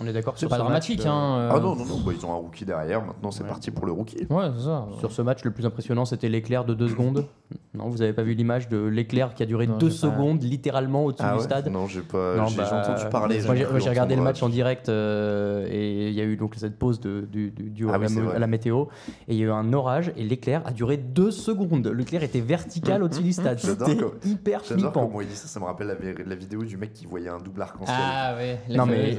On est d'accord que c'est pas dramatique. Ah non, bah, ils ont un rookie derrière. Maintenant, c'est parti pour le rookie. Ouais, c'est ça. Sur ce match, le plus impressionnant, c'était l'éclair de 2 secondes. Non, vous avez pas vu l'image de l'éclair qui a duré 2 secondes, littéralement au-dessus du stade? Non, j'ai entendu parler. Moi, j'ai regardé le match en direct et il y a eu donc cette pause due à la météo. Et il y a eu un orage et l'éclair a duré 2 secondes. L'éclair était vertical au-dessus du stade. C'était hyper flippant. J'adore comment il dit ça. Ça me rappelle la vidéo du mec qui voyait un double arc-en-ciel. Ah ouais. Non, mais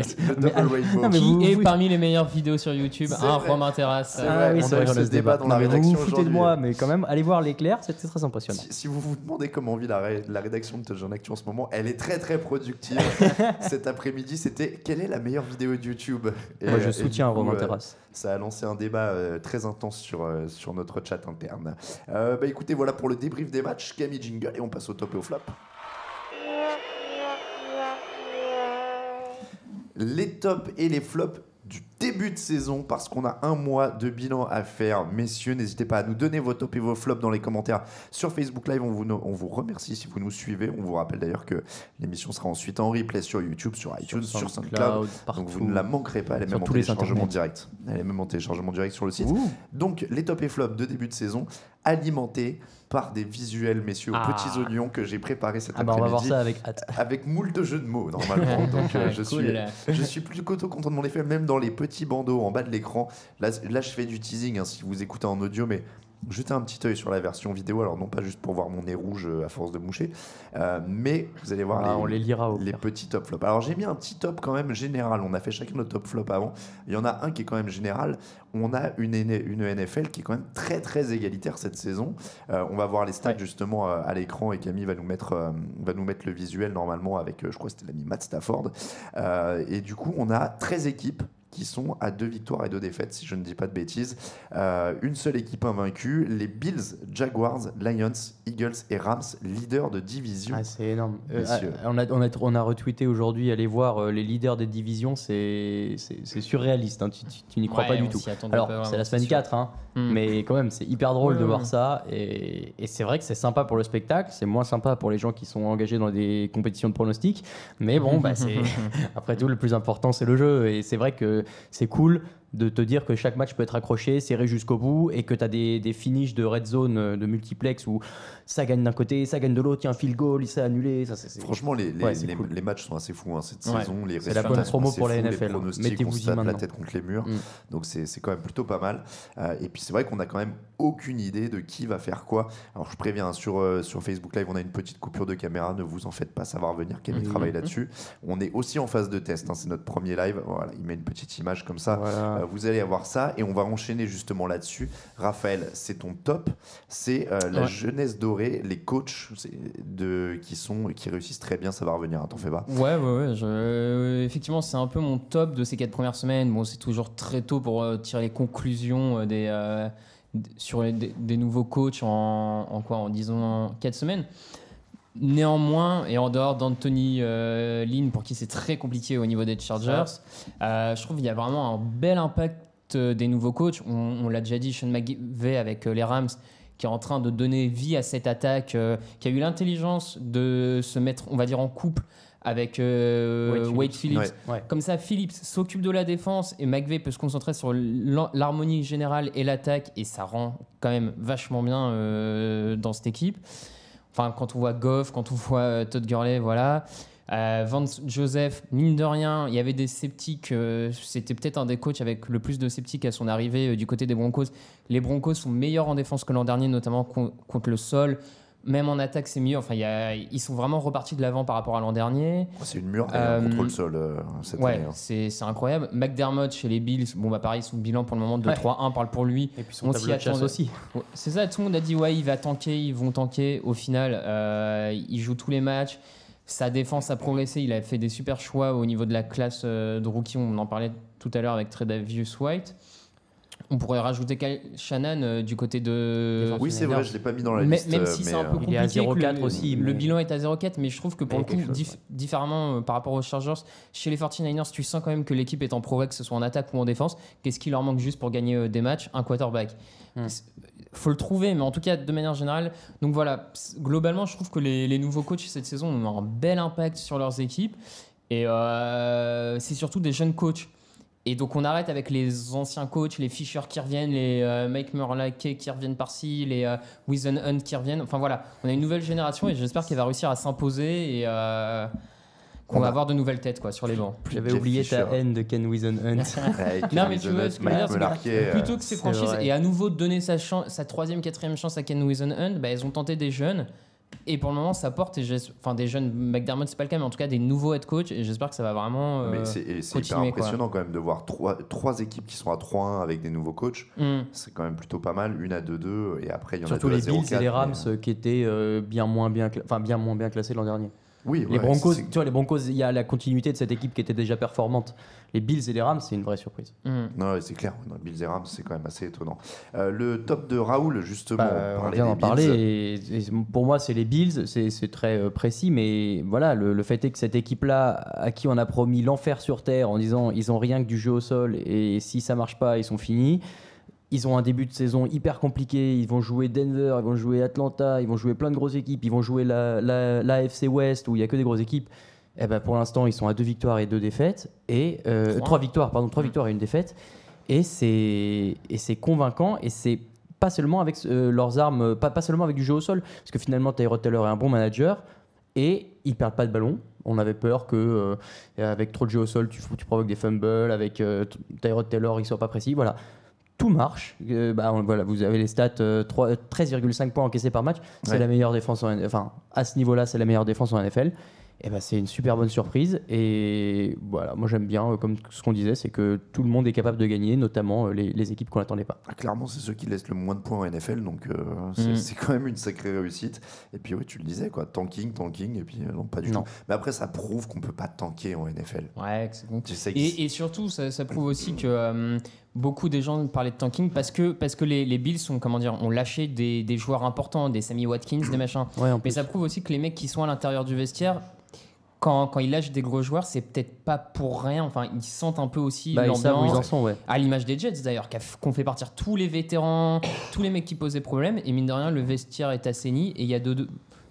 qui est parmi les meilleures vidéos sur YouTube, Romain Terrasse. Ah oui, c'est vrai, ce débat dans la rédaction. Vous vous foutez de moi, mais quand même, allez voir l'éclair, c'était très impressionnant. Si vous vous demandez comment vit la rédaction de Touchdown Actu en ce moment, elle est très très productive. Cet après-midi, c'était quelle est la meilleure vidéo de YouTube? Moi, je soutiens Romain Terrasse. Ça a lancé un débat très intense sur notre chat interne. Écoutez, voilà pour le débrief des matchs. Camille Jingle et on passe au top et au flop. Les tops et les flops du début de saison, parce qu'on a un mois de bilan à faire. Messieurs, n'hésitez pas à nous donner vos tops et vos flops dans les commentaires sur Facebook Live. On vous remercie si vous nous suivez. On vous rappelle d'ailleurs que l'émission sera ensuite en replay sur YouTube, sur iTunes, sur SoundCloud. Donc vous ne la manquerez pas. Elle est même en téléchargement direct. Elle est même en téléchargement direct sur le site. Donc les tops et flops de début de saison alimentés par des visuels, messieurs, aux petits oignons que j'ai préparés cet après-midi. On va voir ça avec hâte. Avec moult jeux de mots, normalement. Donc je suis plutôt content de mon effet, même dans les petits bandeaux en bas de l'écran. Là je fais du teasing, si vous écoutez en audio, mais jetez un petit œil sur la version vidéo. Alors non pas juste pour voir mon nez rouge à force de moucher, mais vous allez voir on les lira les petits top flops. Alors j'ai mis un petit top quand même général. On a fait chacun notre top flop avant. Il y en a un qui est quand même général. On a une NFL qui est quand même très très égalitaire cette saison. On va voir les stats justement à l'écran et Camille va nous mettre le visuel normalement avec, je crois que c'était l'ami Matt Stafford. Et du coup on a 13 équipes qui sont à 2 victoires et 2 défaites, si je ne dis pas de bêtises. Une seule équipe invaincue, les Bills, Jaguars, Lions, Eagles et Rams, leaders de division. Ah, c'est énorme. Messieurs. On a retweeté aujourd'hui, allez voir les leaders des divisions, c'est surréaliste, hein, tu n'y crois pas du tout. Alors, c'est la semaine 4, hein, mais quand même, c'est hyper drôle de voir ça. Et c'est vrai que c'est sympa pour le spectacle, c'est moins sympa pour les gens qui sont engagés dans des compétitions de pronostics. Mais bon, après tout, le plus important, c'est le jeu. Et c'est vrai que c'est cool de te dire que chaque match peut être accroché, serré jusqu'au bout, et que tu as des finishes de red zone, de multiplex, où ça gagne d'un côté, ça gagne de l'autre, il y a un field goal, il s'est annulé. Franchement, les cool. matchs sont assez fous cette saison. Les c'est la bonne promo pour la NFL. Les pronostics, on Mettez-vous-y se tape la maintenant. tête contre les murs. Donc c'est quand même plutôt pas mal. Et puis c'est vrai qu'on a quand même aucune idée de qui va faire quoi. Alors je préviens, sur Facebook Live, on a une petite coupure de caméra. Ne vous en faites pas, ça va revenir. Camille travaille là-dessus. On est aussi en phase de test. C'est notre premier live. Voilà, il met une petite image comme ça. Voilà. Vous allez avoir ça. Et on va enchaîner justement là-dessus. Raphaël, c'est ton top. C'est la jeunesse dorée, les coachs qui réussissent très bien. Ça va revenir, t'en fais pas. Ouais. Effectivement, c'est un peu mon top de ces 4 premières semaines. Bon, c'est toujours très tôt pour tirer les conclusions sur des nouveaux coachs en disons 4 semaines. Néanmoins, et en dehors d'Anthony Lynn, pour qui c'est très compliqué au niveau des Chargers, je trouve qu'il y a vraiment un bel impact des nouveaux coachs. On l'a déjà dit, Sean McVay avec les Rams, qui est en train de donner vie à cette attaque, qui a eu l'intelligence de se mettre, on va dire, en couple avec Wade Phillips. Ouais. Comme ça, Phillips s'occupe de la défense et McVay peut se concentrer sur l'harmonie générale et l'attaque, et ça rend quand même vachement bien dans cette équipe. Enfin, quand on voit Goff, quand on voit Todd Gurley, voilà. Vance Joseph, mine de rien, il y avait des sceptiques. C'était peut-être un des coachs avec le plus de sceptiques à son arrivée du côté des Broncos. Les Broncos sont meilleurs en défense que l'an dernier, notamment contre le sol. Même en attaque, c'est mieux. Enfin, ils sont vraiment repartis de l'avant par rapport à l'an dernier. C'est une mur contre le sol cette année. C'est incroyable. McDermott chez les Bills, pareil, son bilan pour le moment de 3-1 parle pour lui. Et puis son tableau de chasse aussi. C'est ça, tout le monde a dit il va tanker, ils vont tanker. Au final, il joue tous les matchs. Sa défense a progressé, il a fait des super choix au niveau de la classe de rookie. On en parlait tout à l'heure avec Tredavious White. On pourrait rajouter Kyle Shanahan du côté de... Oui, c'est vrai, je ne l'ai pas mis dans la liste. Même si c'est un peu compliqué. Il est à 0,4 aussi. Le bilan est à 0,4, mais je trouve que pour le coup, différemment par rapport aux Chargers, chez les 49ers, tu sens quand même que l'équipe est en progrès, que ce soit en attaque ou en défense. Qu'est-ce qui leur manque juste pour gagner des matchs? Un quarterback. Faut le trouver, mais en tout cas, de manière générale. Donc voilà, globalement, je trouve que les nouveaux coachs cette saison ont un bel impact sur leurs équipes. Et c'est surtout des jeunes coachs. Et donc on arrête avec les anciens coachs, les Fisher qui reviennent, les Mike Murlake qui reviennent par-ci, les Wizen Hunt qui reviennent. Enfin voilà, on a une nouvelle génération et j'espère qu'elle va réussir à s'imposer et qu'on va avoir de nouvelles têtes sur les bancs. J'avais oublié ta haine de Ken Wisenhunt. Non mais tu vois, ce que je veux dire, plutôt que ces franchises vrai. et à nouveau donner sa 3e, 4e chance à Ken Wisenhunt, elles ont tenté des jeunes. Et pour le moment, ça porte. Des jeunes, McDermott, c'est pas le cas, mais en tout cas, des nouveaux head coach. Et j'espère que ça va vraiment. Mais c'est hyper impressionnant quand même de voir trois équipes qui sont à 3-1 avec des nouveaux coachs. C'est quand même plutôt pas mal. Une à 2-2, et après, il y en surtout a deux à 0-4. Surtout les Bills et les Rams qui étaient bien moins bien classés l'an dernier. Oui, les Broncos, tu vois, les Broncos, il y a la continuité de cette équipe qui était déjà performante. Les Bills et les Rams, c'est une vraie surprise. Non, c'est clair. Bills et Rams, c'est quand même assez étonnant. Le top de Raoul, justement. On vient d'en parler. Et pour moi, c'est les Bills. C'est très précis, mais voilà, le fait est que cette équipe-là, à qui on a promis l'enfer sur terre, en disant ils ont rien que du jeu au sol, et si ça marche pas, ils sont finis. Ils ont un début de saison hyper compliqué. Ils vont jouer Denver, ils vont jouer Atlanta, ils vont jouer plein de grosses équipes. Ils vont jouer la AFC West où il n'y a que des grosses équipes. Et pour l'instant, ils sont à 2 victoires et 2 défaites. 3 victoires et 1 défaite. Et c'est convaincant. Et c'est pas seulement avec leurs armes, pas seulement avec du jeu au sol. Parce que finalement, Tyrod Taylor est un bon manager. Et ils perdent pas de ballon. On avait peur que avec trop de jeu au sol, tu provoques des fumbles. Avec Tyrod Taylor, il soit pas précis. Voilà. Tout marche. Voilà, vous avez les stats 13,5 points encaissés par match. C'est la meilleure défense à ce niveau-là, c'est la meilleure défense en NFL. Et ben, c'est une super bonne surprise. Et voilà, moi j'aime bien, comme ce qu'on disait, c'est que tout le monde est capable de gagner, notamment les équipes qu'on n'attendait pas. Clairement, c'est ceux qui laissent le moins de points en NFL, donc c'est quand même une sacrée réussite. Et puis oui, tu le disais, quoi, tanking, et puis non, pas du tout. Mais après, ça prouve qu'on peut pas tanker en NFL. Ouais, c'est bon. Et surtout, ça prouve aussi que beaucoup des gens parlaient de tanking parce que les Bills ont lâché des joueurs importants, des Sammy Watkins, des machins. Ouais, mais ça prouve aussi que les mecs qui sont à l'intérieur du vestiaire, quand ils lâchent des gros joueurs, c'est peut-être pas pour rien. Enfin, ils sentent un peu aussi ils savent où ils en l'ambiance. sont, ouais. À l'image des Jets d'ailleurs, qu'on fait partir tous les vétérans, tous les mecs qui posaient problème. Et mine de rien, le vestiaire est assaini et il y a 2-2.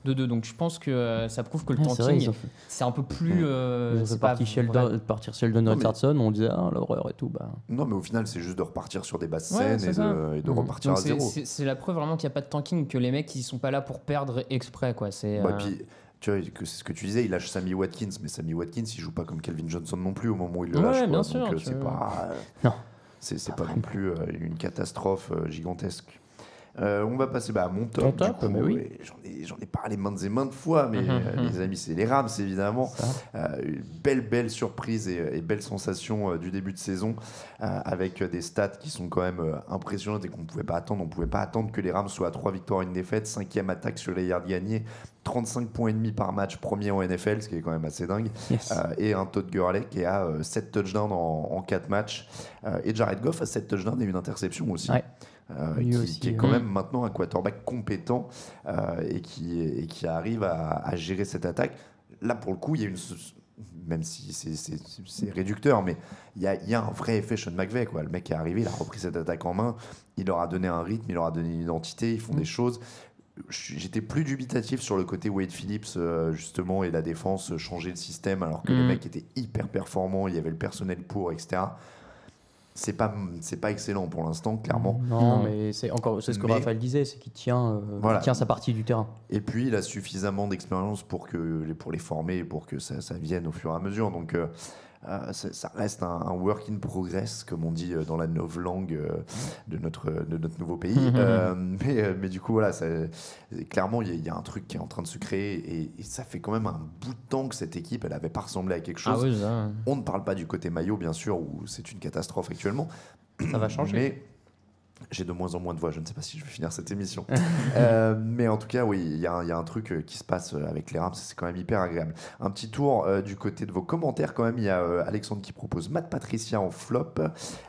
Donc je pense que ça prouve que le tanking, c'est un peu plus. Ils ont fait partir Sheldon Richardson, on disait l'horreur et tout. Bah. Non, mais au final, c'est juste de repartir sur des bases saines et de repartir donc à zéro. C'est la preuve vraiment qu'il n'y a pas de tanking, que les mecs ils sont pas là pour perdre exprès, quoi. Et puis, tu vois, c'est ce que tu disais, il lâche Sammy Watkins, mais Sammy Watkins, il joue pas comme Calvin Johnson non plus au moment où il le lâche. Bien donc sûr, c'est pas. Non. C'est pas non plus une catastrophe gigantesque. On va passer à mon top. Ton top, mais oui. J'en ai parlé maintes et maintes fois, mais les amis, c'est les Rams évidemment. Une belle surprise et belle sensation du début de saison avec des stats qui sont quand même impressionnantes et qu'on ne pouvait pas attendre. On ne pouvait pas attendre que les Rams soient à 3 victoires et une défaite, 5e attaque sur les yards gagnés, 35 points et demi par match, premier en NFL, ce qui est quand même assez dingue. Yes. Et un Todd Gurley qui a 7 touchdowns en 4 matchs. Et Jared Goff a 7 touchdowns et une interception aussi. Ouais. Qui est quand même maintenant un quarterback compétent et qui arrive à gérer cette attaque. Là, pour le coup, il y a même si c'est réducteur, mais il y a un vrai effet Sean McVay, quoi. Le mec est arrivé, il a repris cette attaque en main, il leur a donné un rythme, il leur a donné une identité, ils font des choses. J'étais plus dubitatif sur le côté Wade Phillips justement, et la défense changer le système alors que les mecs étaient hyper performants, il y avait le personnel pour, etc. C'est pas excellent pour l'instant, clairement. Non, mais c'est ce que Raphaël disait, c'est qu'il tient sa partie du terrain. Et puis il a suffisamment d'expérience pour les former et pour que ça vienne au fur et à mesure. Donc ça reste un work in progress, comme on dit dans la novlangue de notre nouveau pays. Mais du coup, voilà, clairement, il y a un truc qui est en train de se créer et ça fait quand même un bout de temps que cette équipe, elle n'avait pas ressemblé à quelque chose. On ne parle pas du côté maillot, bien sûr, où c'est une catastrophe actuellement. Ça va changer. Mais j'ai de moins en moins de voix, je ne sais pas si je vais finir cette émission. Mais en tout cas, oui, il y a un truc qui se passe avec les Rams, c'est quand même hyper agréable. Un petit tour du côté de vos commentaires quand même, il y a Alexandre qui propose Matt Patricia en flop,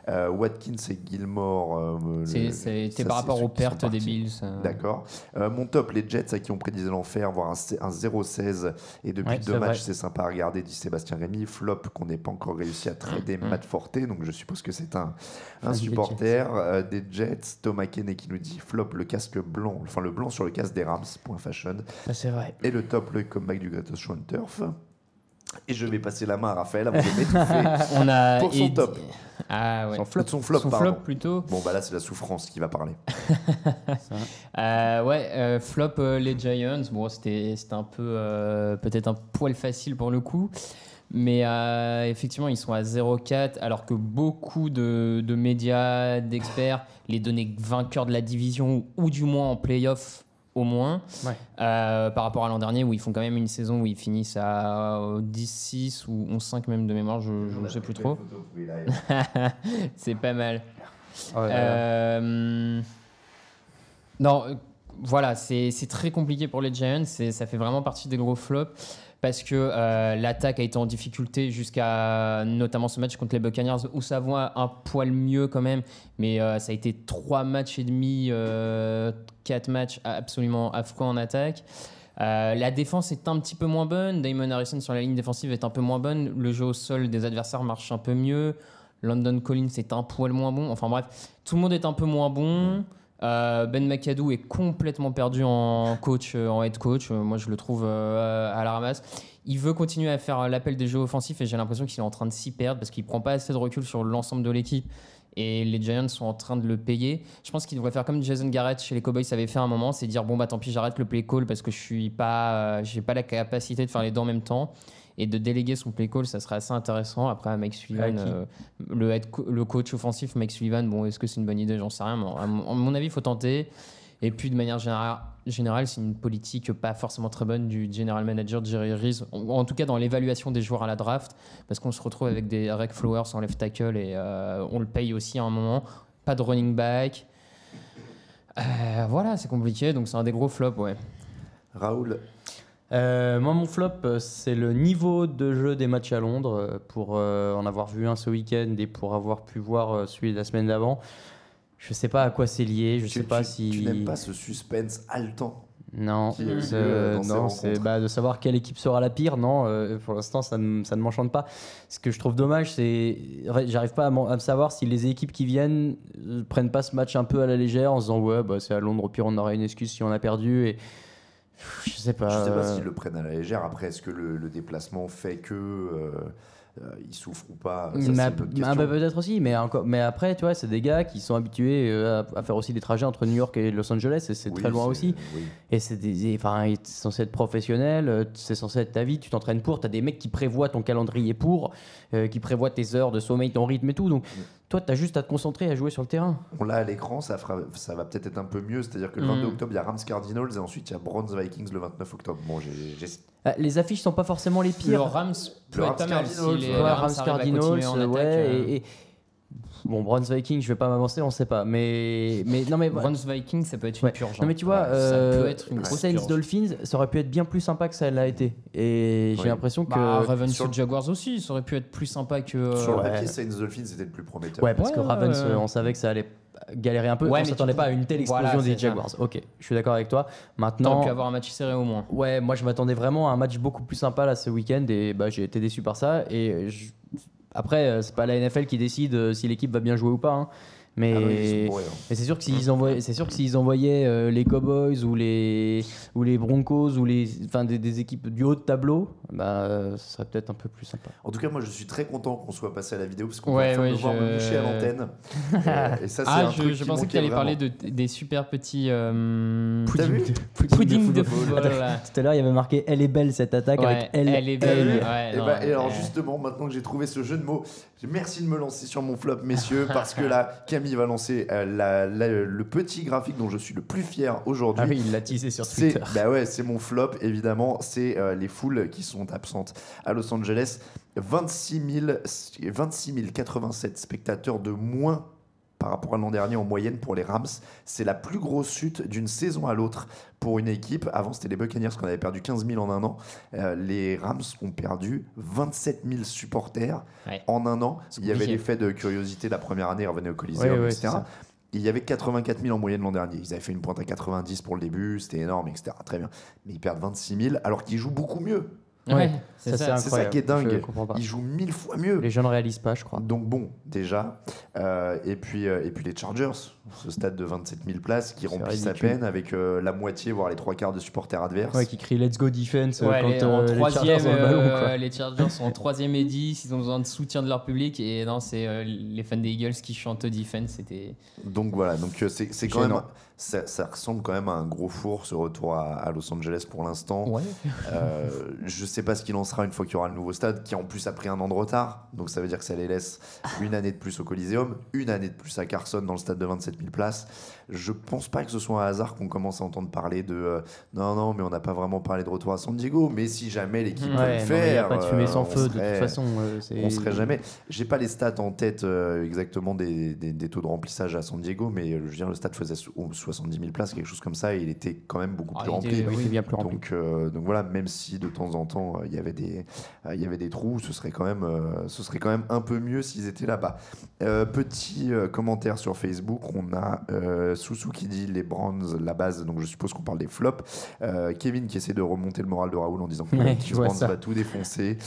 Watkins et Gilmore. C'était par rapport aux pertes des Bills. D'accord. Mon top, les Jets à qui on prédisait l'enfer, voire un 0-16, et depuis 2 matchs, c'est sympa à regarder, dit Sébastien Rémy. Flop, qu'on n'ait pas encore réussi à trader Matt Forte, donc je suppose que c'est un supporter des Jets. Thomas Kenney qui nous dit flop le casque blanc, enfin le blanc sur le casque des Rams, point fashion. C'est vrai. Et le top, le comeback du Greatest Show on Turf. Et je vais passer la main à Raphaël avant de m'étouffer pour son top. Ah ouais. Son flop plutôt. Bon bah là c'est la souffrance qui va parler. Flop les Giants. Bon c'était un peu peut-être un poil facile pour le coup. Mais effectivement, ils sont à 0-4, alors que beaucoup de médias, d'experts les donnaient vainqueurs de la division, ou du moins en play-off au moins, par rapport à l'an dernier, où ils font quand même une saison où ils finissent à 10-6 ou 11-5 même de mémoire, je ne sais plus trop. C'est pas mal. Non, voilà, c'est très compliqué pour les Giants, ça fait vraiment partie des gros flops. Parce que l'attaque a été en difficulté jusqu'à notamment ce match contre les Buccaneers où ça va un poil mieux quand même, mais ça a été 3 matchs et demi, 4 matchs absolument affreux en attaque. La défense est un petit peu moins bonne, Damon Harrison sur la ligne défensive est un peu moins bonne, le jeu au sol des adversaires marche un peu mieux, London Collins est un poil moins bon, enfin bref, tout le monde est un peu moins bon. Ben McAdoo est complètement perdu en head coach. Moi, je le trouve à la ramasse. Il veut continuer à faire l'appel des jeux offensifs et j'ai l'impression qu'il est en train de s'y perdre parce qu'il prend pas assez de recul sur l'ensemble de l'équipe et les Giants sont en train de le payer. Je pense qu'il devrait faire comme Jason Garrett chez les Cowboys avait fait à un moment, c'est dire bon bah tant pis, j'arrête le play call parce que j'ai pas la capacité de faire les deux en même temps. Et de déléguer son play call, ça serait assez intéressant. Après, Mike Sullivan, le coach offensif, Mike Sullivan, bon, est-ce que c'est une bonne idée ? J'en sais rien. Mais à mon avis, il faut tenter. Et puis de manière générale, c'est une politique pas forcément très bonne du general manager Jerry Reese, en tout cas dans l'évaluation des joueurs à la draft, parce qu'on se retrouve avec des Derek Flowers en left tackle et on le paye aussi à un moment. Pas de running back. Voilà, c'est compliqué, donc c'est un des gros flops, ouais. Raoul. Moi, mon flop, c'est le niveau de jeu des matchs à Londres, pour en avoir vu un ce week-end et pour avoir pu voir celui de la semaine d'avant. Je sais pas à quoi c'est lié, je sais pas si... Tu n'aimes pas ce suspense haletant? Non, Qui a eu lieu dans ces non, c'est rencontres. de savoir quelle équipe sera la pire. Non, pour l'instant, ça ne m'enchante pas. Ce que je trouve dommage, c'est j'arrive pas à me savoir si les équipes qui viennent prennent pas ce match un peu à la légère en se disant ouais, bah, c'est à Londres, au pire on aura une excuse si on a perdu. Et je sais pas. Je sais pas s'ils le prennent à la légère. Après, est-ce que le déplacement fait que ils souffrent ou pas? Ça, c'est une autre question. Peut-être aussi, mais après, tu vois, c'est des gars qui sont habitués à faire aussi des trajets entre New York et Los Angeles, et c'est Oui, très loin aussi. oui. Et c'est censé être professionnel, c'est censé être ta vie, tu t'entraînes pour, t'as des mecs qui prévoient ton calendrier pour, qui prévoient tes heures de sommeil, ton rythme et tout. Donc, toi, t'as juste à te concentrer à jouer sur le terrain. On l'a à l'écran, ça va peut-être être un peu mieux. C'est-à-dire que le 22 octobre, il y a Rams Cardinals et ensuite il y a Browns Vikings le 29 octobre. Bon, Les affiches sont pas forcément les Le pire. Rams peut Le être pas Rams mal Cardinals, si les ouais, Rams Rams arrivent à Cardinals, continuer en attaque. et bon, Browns Vikings, je vais pas m'avancer, on sait pas. Mais non, mais Browns Vikings, ça peut être une ouais. purge. Non, mais tu vois, ça peut être une grosse Saints purge. Dolphins, ça aurait pu être bien plus sympa que ça l'a été. Et j'ai Oui. l'impression que. Ravens sur- Jaguars aussi, ça aurait pu être plus sympa que. Sur le ouais. papier, Saints Dolphins c'était le plus prometteur. Ouais, parce que Ouais, Ravens, ouais. on savait que ça allait galérer un peu. Ouais, On mais s'attendait tu- pas à une telle explosion Voilà, des c'est ça. Jaguars. Ok, je suis d'accord avec toi. T'aurais Maintenant, pu avoir un match serré au moins. ouais, moi je m'attendais vraiment à un match beaucoup plus sympa là ce week-end et bah, j'ai été déçu par ça. Et après, c'est pas la NFL qui décide si l'équipe va bien jouer ou pas. Hein. Mais, Ah non, ils sont bourrés, hein. mais c'est sûr que s'ils envoyaient les Cowboys ou les Broncos ou des équipes du haut de tableau, bah, ça serait peut-être un peu plus sympa. En tout cas, moi je suis très content qu'on soit passé à la vidéo parce qu'on Ouais, peut ouais, me voir me moucher à l'antenne. Et ça, c'est un truc je qui pensais que tu manquait allais vraiment. parler des super petits T'as vu pudding de football. football. là. Tout à l'heure, il y avait marqué elle est belle cette attaque Ouais, avec elle. elle est belle. Eh Ouais, Et, non, et alors ouais. justement, maintenant que j'ai trouvé ce jeu de mots, merci de me lancer sur mon flop, messieurs, parce que là, Camille va lancer le petit graphique dont je suis le plus fier aujourd'hui. Ah oui, il l'a teasé sur C'est Twitter. bah ouais, c'est mon flop évidemment, c'est les foules qui sont absentes à Los Angeles. 26 087 spectateurs de moins par rapport à l'an dernier en moyenne pour les Rams. C'est la plus grosse chute d'une saison à l'autre pour une équipe. Avant, c'était les Buccaneers qu'on avait perdu 15 000 en un an. Les Rams ont perdu 27 000 supporters Ouais. en un an. C'est Il y avait compliqué. l'effet de curiosité la première année, ils revenaient au Coliseum, Ouais, etc. c'est ça. Il y avait 84 000 en moyenne l'an dernier. Ils avaient fait une pointe à 90 pour le début, c'était énorme, etc. Très bien. Mais ils perdent 26 000 alors qu'ils jouent beaucoup mieux. Ouais, Ça, c'est ça. C'est ça qui est dingue. Je comprends pas. Ils jouent 1000 fois mieux. Les gens ne réalisent pas, je crois. Donc bon, déjà. Et puis les Chargers, ce stade de 27 000 places qui C'est remplissent à ridicule. peine avec la moitié, voire les trois quarts de supporters adverses. Ouais, qui crie Let's go defense Ouais, quand en les troisième, Chargers ont le ballon. Quoi. les Chargers sont en troisième et 10, ils ont besoin de soutien de leur public et non, c'est les fans des Eagles qui chantent defense, c'était... Donc voilà, donc c'est quand Gênant. même, ça ressemble quand même à un gros four ce retour à Los Angeles pour l'instant. Ouais. Je sais pas ce qu'il en sera une fois qu'il y aura le nouveau stade, qui en plus a pris un an de retard. Donc ça veut dire que ça les laisse une année de plus au Coliseum, une année de plus à Carson dans le stade de 27 000 places. Je pense pas que ce soit un hasard qu'on commence à entendre parler de non, mais on n'a pas vraiment parlé de retour à San Diego. Mais si jamais l'équipe peut le Ouais, non, mais il faire, n'y a pas de fumée sans on feu, de serait- toute façon. on serait jamais. J'ai pas les stats en tête exactement des taux de remplissage à San Diego, mais je veux dire, le stade faisait 70 000 places, quelque chose comme ça, et il était quand même beaucoup plus rempli. Il était bien plus rempli. Donc voilà, même si de temps en temps il y avait des trous, ce serait quand même un peu mieux s'ils étaient là-bas. Petit commentaire sur Facebook, on a Soussou qui dit les Browns, la base, donc je suppose qu'on parle des flops. Kevin qui essaie de remonter le moral de Raoul en disant que Ouais, le je vois Browns ça. va tout défoncer.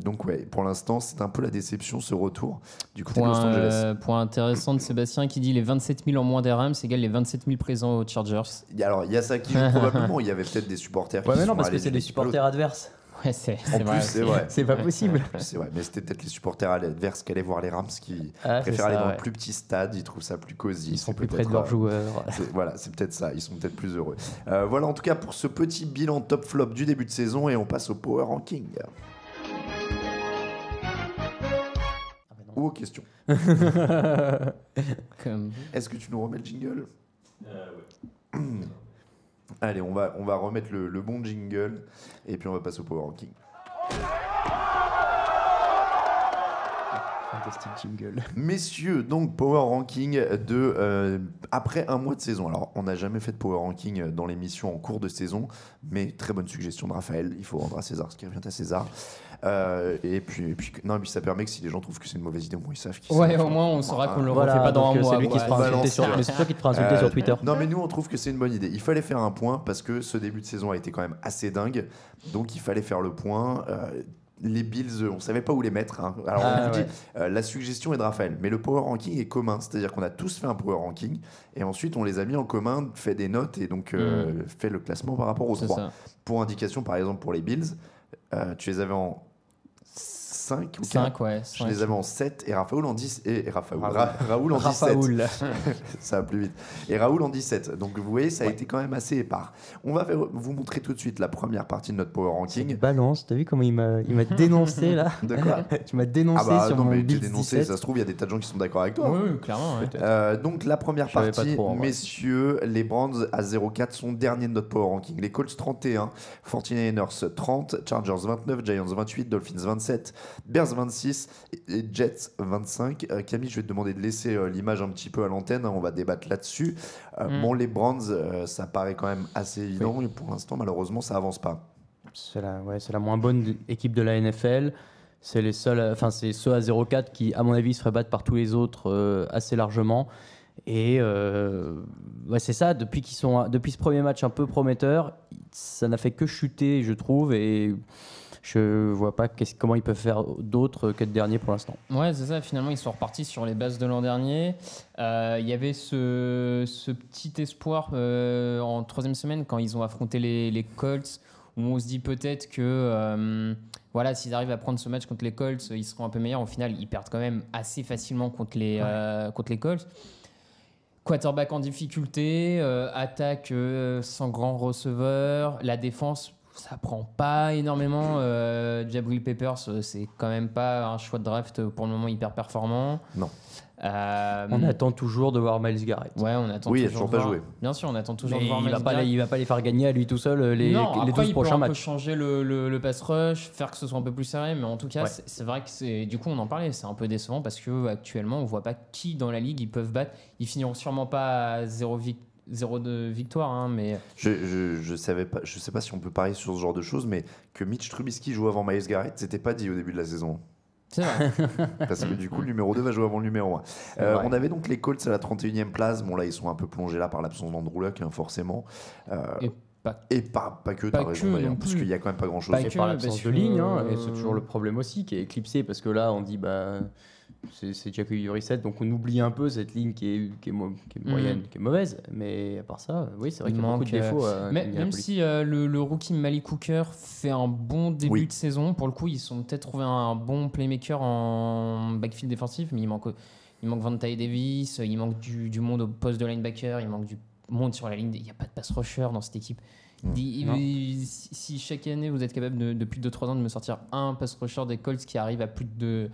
Donc ouais, pour l'instant c'est un peu la déception ce retour du côté de Los Angeles. Point intéressant de Sébastien qui dit les 27 000 en moins des Rams égale les 27 000 présents aux Chargers. Alors il y a ça qui joue probablement, il y avait peut-être des supporters Ouais, qui mais non, sont parce que allés c'est d'une des équipe à l'autre. supporters adverses. Ouais, c'est En plus, vrai. c'est vrai. C'est pas possible. C'est vrai, mais c'était peut-être les supporters adverses qui allaient voir les Rams qui Ah, c'est préfèrent aller ça, dans ouais. le plus petit stade, ils trouvent ça plus cosy. Ils sont c'est plus près peut-être, de leurs joueurs. Voilà, c'est peut-être ça, ils sont peut-être plus heureux. Voilà en tout cas pour ce petit bilan top flop du début de saison et on passe au Power Ranking. Ou aux questions. Comme- Est-ce que tu nous remets le jingle ? Allez, on va remettre le bon jingle et puis on va passer au Power Ranking. Fantastique jingle. Messieurs, donc Power Ranking après un mois de saison. Alors, on n'a jamais fait de Power Ranking dans l'émission en cours de saison, mais très bonne suggestion de Raphaël. Il faut rendre à César ce qui revient à César. Et puis ça permet que si les gens trouvent que c'est une mauvaise idée, au moins ils savent qu'ils Ouais, au moins on saura qu'on le refait pas dans un mois. C'est lui qui se fera insulter c'est toi qui te fera insulter sur Twitter. Non, mais nous on trouve que c'est une bonne idée. Il fallait faire un point parce que ce début de saison a été quand même assez dingue. Donc il fallait faire le point. Les Bills, on savait pas où les mettre. Hein. Alors on vous dit, la suggestion est de Raphaël, mais le Power Ranking est commun, c'est-à-dire qu'on a tous fait un Power Ranking et ensuite on les a mis en commun, fait des notes et donc fait le classement par rapport aux trois. Ça. Pour indication, par exemple pour les Bills, tu les avais en 5 ou 4 ouais. Je les avais en 7 et Raoul en 10 et Raoul en 17. Ça va plus vite. Et Raoul en 17. Donc vous voyez, ça a été quand même assez épars. On va vous montrer tout de suite la première partie de notre Power Ranking. Balance, t'as vu comment il m'a dénoncé là? De quoi? Tu m'as dénoncé sur mon Bills 17. Ça se trouve, il y a des tas de gens qui sont d'accord avec toi. Oui, clairement. Ouais. Donc la première partie, messieurs, les Browns à 0,4 sont derniers de notre Power Ranking. Les Colts 31, 49ers 30, Chargers 29, Giants 28, Dolphins 27, Bears 26 et Jets 25. Camille, je vais te demander de laisser l'image un petit peu à l'antenne, hein, on va débattre là-dessus. Bon, les Browns, ça paraît quand même assez évident, et pour l'instant, malheureusement, ça avance pas. C'est la moins bonne équipe de la NFL. C'est ceux à 0,4 qui, à mon avis, se feraient battre par tous les autres assez largement. Et c'est ça, depuis ce premier match un peu prometteur, ça n'a fait que chuter, je trouve, et je vois pas comment ils peuvent faire d'autre qu'être dernier pour l'instant. Ouais, c'est ça. Finalement, ils sont repartis sur les bases de l'an dernier. Il y avait ce petit espoir en troisième semaine quand ils ont affronté les Colts, où on se dit peut-être que s'ils arrivent à prendre ce match contre les Colts, ils seront un peu meilleurs. Au final, ils perdent quand même assez facilement contre les Colts. Quarterback en difficulté, attaque sans grand receveur, la défense, ça prend pas énormément. Jabril Peppers, c'est quand même pas un choix de draft pour le moment hyper performant. Non. On attend toujours de voir Myles Garrett. Ouais, on attend il a toujours pas joué. Bien sûr, on attend toujours de voir Myles Garrett. Il va pas les faire gagner à lui tout seul les 12 prochains matchs. Il peut changer le pass rush, faire que ce soit un peu plus serré, mais en tout cas, c'est vrai que du coup, on en parlait, c'est un peu décevant parce que actuellement, on voit pas qui dans la ligue ils peuvent battre. Ils finiront sûrement pas à 0 de victoire, hein, mais je sais pas si on peut parier sur ce genre de choses, mais que Mitch Trubisky joue avant Myles Garrett, c'était pas dit au début de la saison. C'est vrai. Parce que du coup, le numéro 2 va jouer avant le numéro 1. On avait donc les Colts à la 31e place. Bon, là, ils sont un peu plongés là par l'absence d'Andrew Luck, hein, forcément. Et pas que, t'as raison d'ailleurs, parce qu'il y a quand même pas grand-chose. Et par l'absence de ligne, hein, et c'est toujours le problème aussi qui est éclipsé, parce que là, on dit c'est Jacoby Brissett, donc on oublie un peu cette ligne qui est moyenne, qui est mauvaise, mais à part ça, oui, c'est vrai qu'il y a beaucoup de défauts. Même si le rookie Malik Hooker fait un bon début de saison, pour le coup, ils ont peut-être trouvé un bon playmaker en backfield défensif, mais il manque Vontae Davis, il manque du monde au poste de linebacker, il manque du monde sur la ligne, il n'y a pas de pass rusher dans cette équipe. Si chaque année vous êtes capable depuis 2-3 ans de me sortir un pass rusher des Colts qui arrive à plus de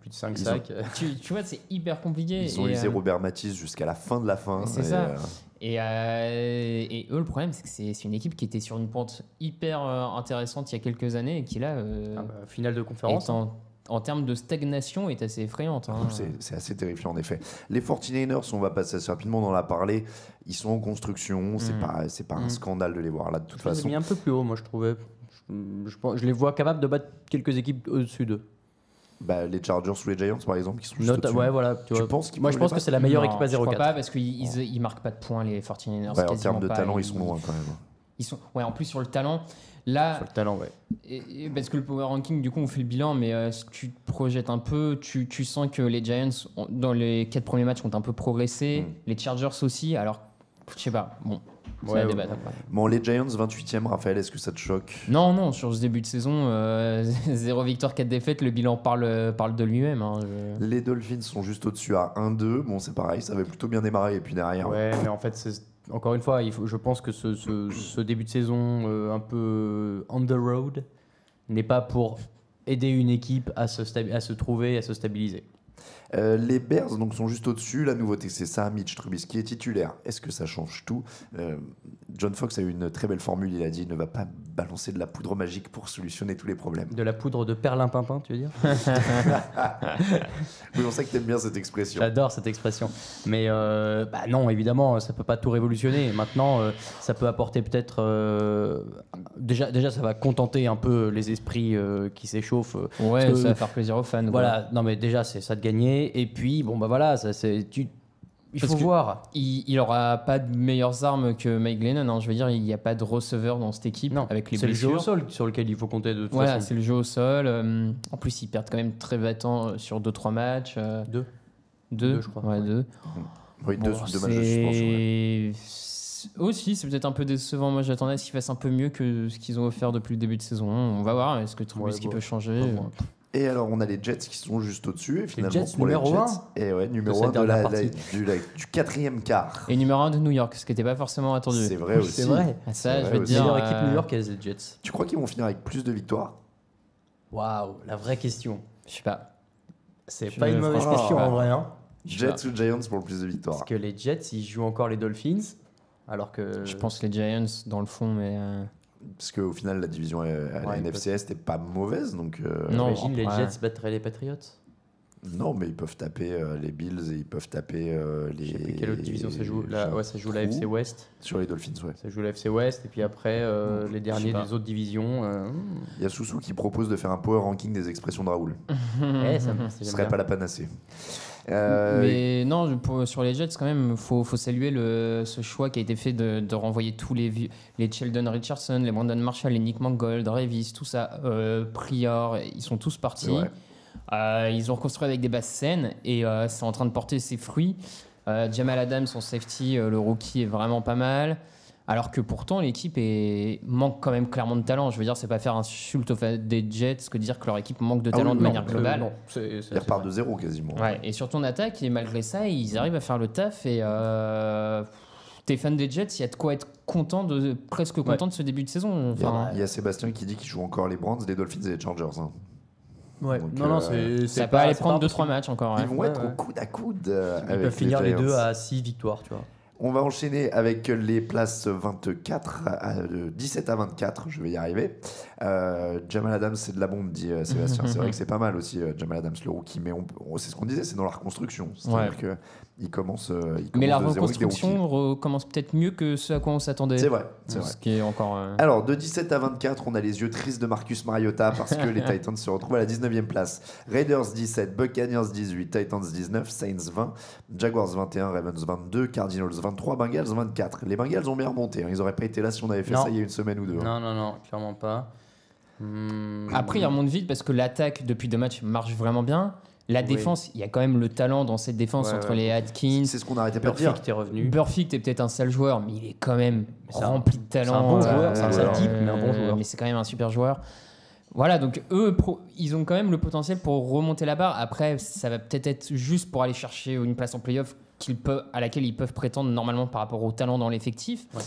5 sacs. Tu vois, c'est hyper compliqué. Ils ont usé Robert Mathis jusqu'à la fin de la fin. C'est ça. Et eux, le problème, c'est que c'est une équipe qui était sur une pente hyper intéressante il y a quelques années et qui, là, finale de conférence. En termes de stagnation, est assez effrayante. Hein. C'est assez terrifiant, en effet. Les 49ers, on va passer assez rapidement, on en a parlé. Ils sont en construction. C'est pas un scandale de les voir là, de toute façon. Je les ai mis un peu plus haut, moi, je trouvais. Je les vois capables de battre quelques équipes au-dessus d'eux. Les Chargers ou les Giants, par exemple, qui sont juste au-dessus. Ouais, voilà. Tu penses qu'ils Moi, je pense que c'est la meilleure équipe à 0,4. Je crois pas, parce qu'ils marquent pas de points, les 49ers. En termes de talent, ils sont loin quand même. En plus, sur le talent. Là, sur le talent, parce que le Power Ranking, du coup, on fait le bilan, mais si tu te projettes un peu, tu sens que les Giants, dans les 4 premiers matchs, ont un peu progressé. Les Chargers aussi. Alors, je sais pas. Bon. Bon, les Giants 28e, Raphaël, est-ce que ça te choque? Non, sur ce début de saison, 0 victoire, 4 défaites, le bilan parle de lui-même. Hein, Les Dolphins sont juste au-dessus à 1-2. Bon, c'est pareil, ça avait plutôt bien démarré, et puis derrière. Ouais, mais en fait, encore une fois, je pense que ce début de saison un peu on the road n'est pas pour aider une équipe à se trouver, à se stabiliser. Les Bears donc, sont juste au-dessus. La nouveauté, c'est ça. Mitch Trubisky est titulaire. Est-ce que ça change tout? John Fox a eu une très belle formule. Il a dit il ne va pas balancer de la poudre magique pour solutionner tous les problèmes. De la poudre de perlimpinpin, tu veux dire? Oui, on sait que tu aimes bien cette expression. J'adore cette expression. Mais non, évidemment, ça peut pas tout révolutionner. Maintenant, ça peut apporter peut-être... déjà, ça va contenter un peu les esprits qui s'échauffent. Ouais, Parce que, ça va faire plaisir aux fans. voilà, non mais déjà, c'est ça de gagner. Et puis, bon, bah voilà, il faut Parce que voir. Il aura pas de meilleures armes que Mike Glennon. Hein. Je veux dire, il n'y a pas de receveur dans cette équipe avec les c'est le jeu blessures. au sol sur lequel il faut compter de toute Voilà, façon. c'est le jeu au sol. En plus, ils perdent quand même très battant sur 2-3 matchs. Deux. Deux, je crois. Ouais, deux. Oui, deux Bon, matchs de suspension. Ouais. Aussi, c'est peut-être un peu décevant. Moi, j'attendais à ce qu'ils fassent un peu mieux que ce qu'ils ont offert depuis le début de saison. On va voir. Est-ce que Trubisky peut changer? Et alors, on a les Jets qui sont juste au-dessus. Et finalement, Jets, pour numéro les Jets, 1 et ouais, numéro cette 1 dernière partie. du quatrième quart. Et numéro 1 de New York, ce qui n'était pas forcément attendu. C'est vrai aussi. C'est vrai. Ah, ça, C'est je vrai vais te aussi. dire. Meilleure équipe new-yorkaise, les Jets. Tu crois qu'ils vont finir avec plus de victoires? Waouh, la vraie question. Je sais pas. C'est Je pas une mauvaise franchement, question je sais en pas. vrai. Hein. Jets ou Giants pour le plus de victoires? Parce que les Jets, ils jouent encore les Dolphins. Alors que. Je pense les Giants dans le fond, mais. Parce qu'au final, la division à la Ouais, NFC Est n'est pas mauvaise. Donc, Non. Imagine les ouais. Jets battraient les Patriots. non, mais ils peuvent taper les Bills et ils peuvent taper les. Je sais plus quelle autre division ça joue. Ça joue la FC West. Sur les Dolphins, ouais. Ça joue la FC West. Et puis après, les derniers pas. des autres divisions. Il y a Soussou qui propose de faire un power ranking des expressions de Raoul. Ce serait pas la panacée. Mais non, sur les Jets, quand même, faut saluer ce choix qui a été fait de renvoyer tous les Sheldon Richardson, les Brandon Marshall, les Nick Mangold, Revis, tout ça, Prior, ils sont tous partis. Ils ont reconstruit avec des basses scènes et c'est en train de porter ses fruits. Jamal Adams, son safety, le rookie, est vraiment pas mal. Alors que pourtant, l'équipe manque quand même clairement de talent. Je veux dire, c'est pas faire insulte des Jets que de dire que leur équipe manque de talent de manière globale. Non, Ils repartent de zéro quasiment. Ouais, et surtout en attaque, et malgré ça, ils arrivent à faire le taf. Et t'es fan des Jets, il y a de quoi être presque content de ce début de saison. Enfin, Il y a Sébastien qui dit qu'il joue encore les Browns, les Dolphins et les Chargers. Hein. Ouais. Donc, Non, ça peut aller prendre 2-3 matchs encore. Ouais. Ils vont être au coude à coude. Ils peuvent finir les deux à 6 victoires, tu vois. On va enchaîner avec les places 24 17 à 24, je vais y arriver. Jamal Adams, c'est de la bombe, dit Sébastien. C'est vrai que c'est pas mal aussi, Jamal Adams, le rookie, mais c'est ce qu'on disait, c'est dans la reconstruction. C'est-à-dire qu'il commence mais la de zéro avec des rookies. reconstruction recommence peut-être mieux que ce à quoi on s'attendait. C'est vrai, c'est vrai. Ce qui est encore. Alors, de 17 à 24, on a les yeux tristes de Marcus Mariota parce que les Titans se retrouvent à la 19e place. Raiders 17, Buccaneers 18, Titans 19, Saints 20, Jaguars 21, Ravens 22, Cardinals 23, Bengals 24. Les Bengals ont bien remonté. Hein. Ils n'auraient pas été là si on avait fait ça il y a une semaine ou deux. Non, clairement pas. Après, ils remontent vite parce que l'attaque, depuis 2 matchs, marche vraiment bien. La défense, il y a quand même le talent dans cette défense entre les Atkins. C'est ce qu'on n'arrêtait pas de dire. Burfict est revenu. Burfict est peut-être un sale joueur, mais il est quand même rempli de talent. C'est un bon joueur, c'est un sale type, mais un bon joueur. Mais c'est quand même un super joueur. Voilà, donc eux, ils ont quand même le potentiel pour remonter la barre. Après, ça va peut-être être juste pour aller chercher une place en play-off à laquelle ils peuvent prétendre normalement par rapport au talent dans l'effectif. Ouais.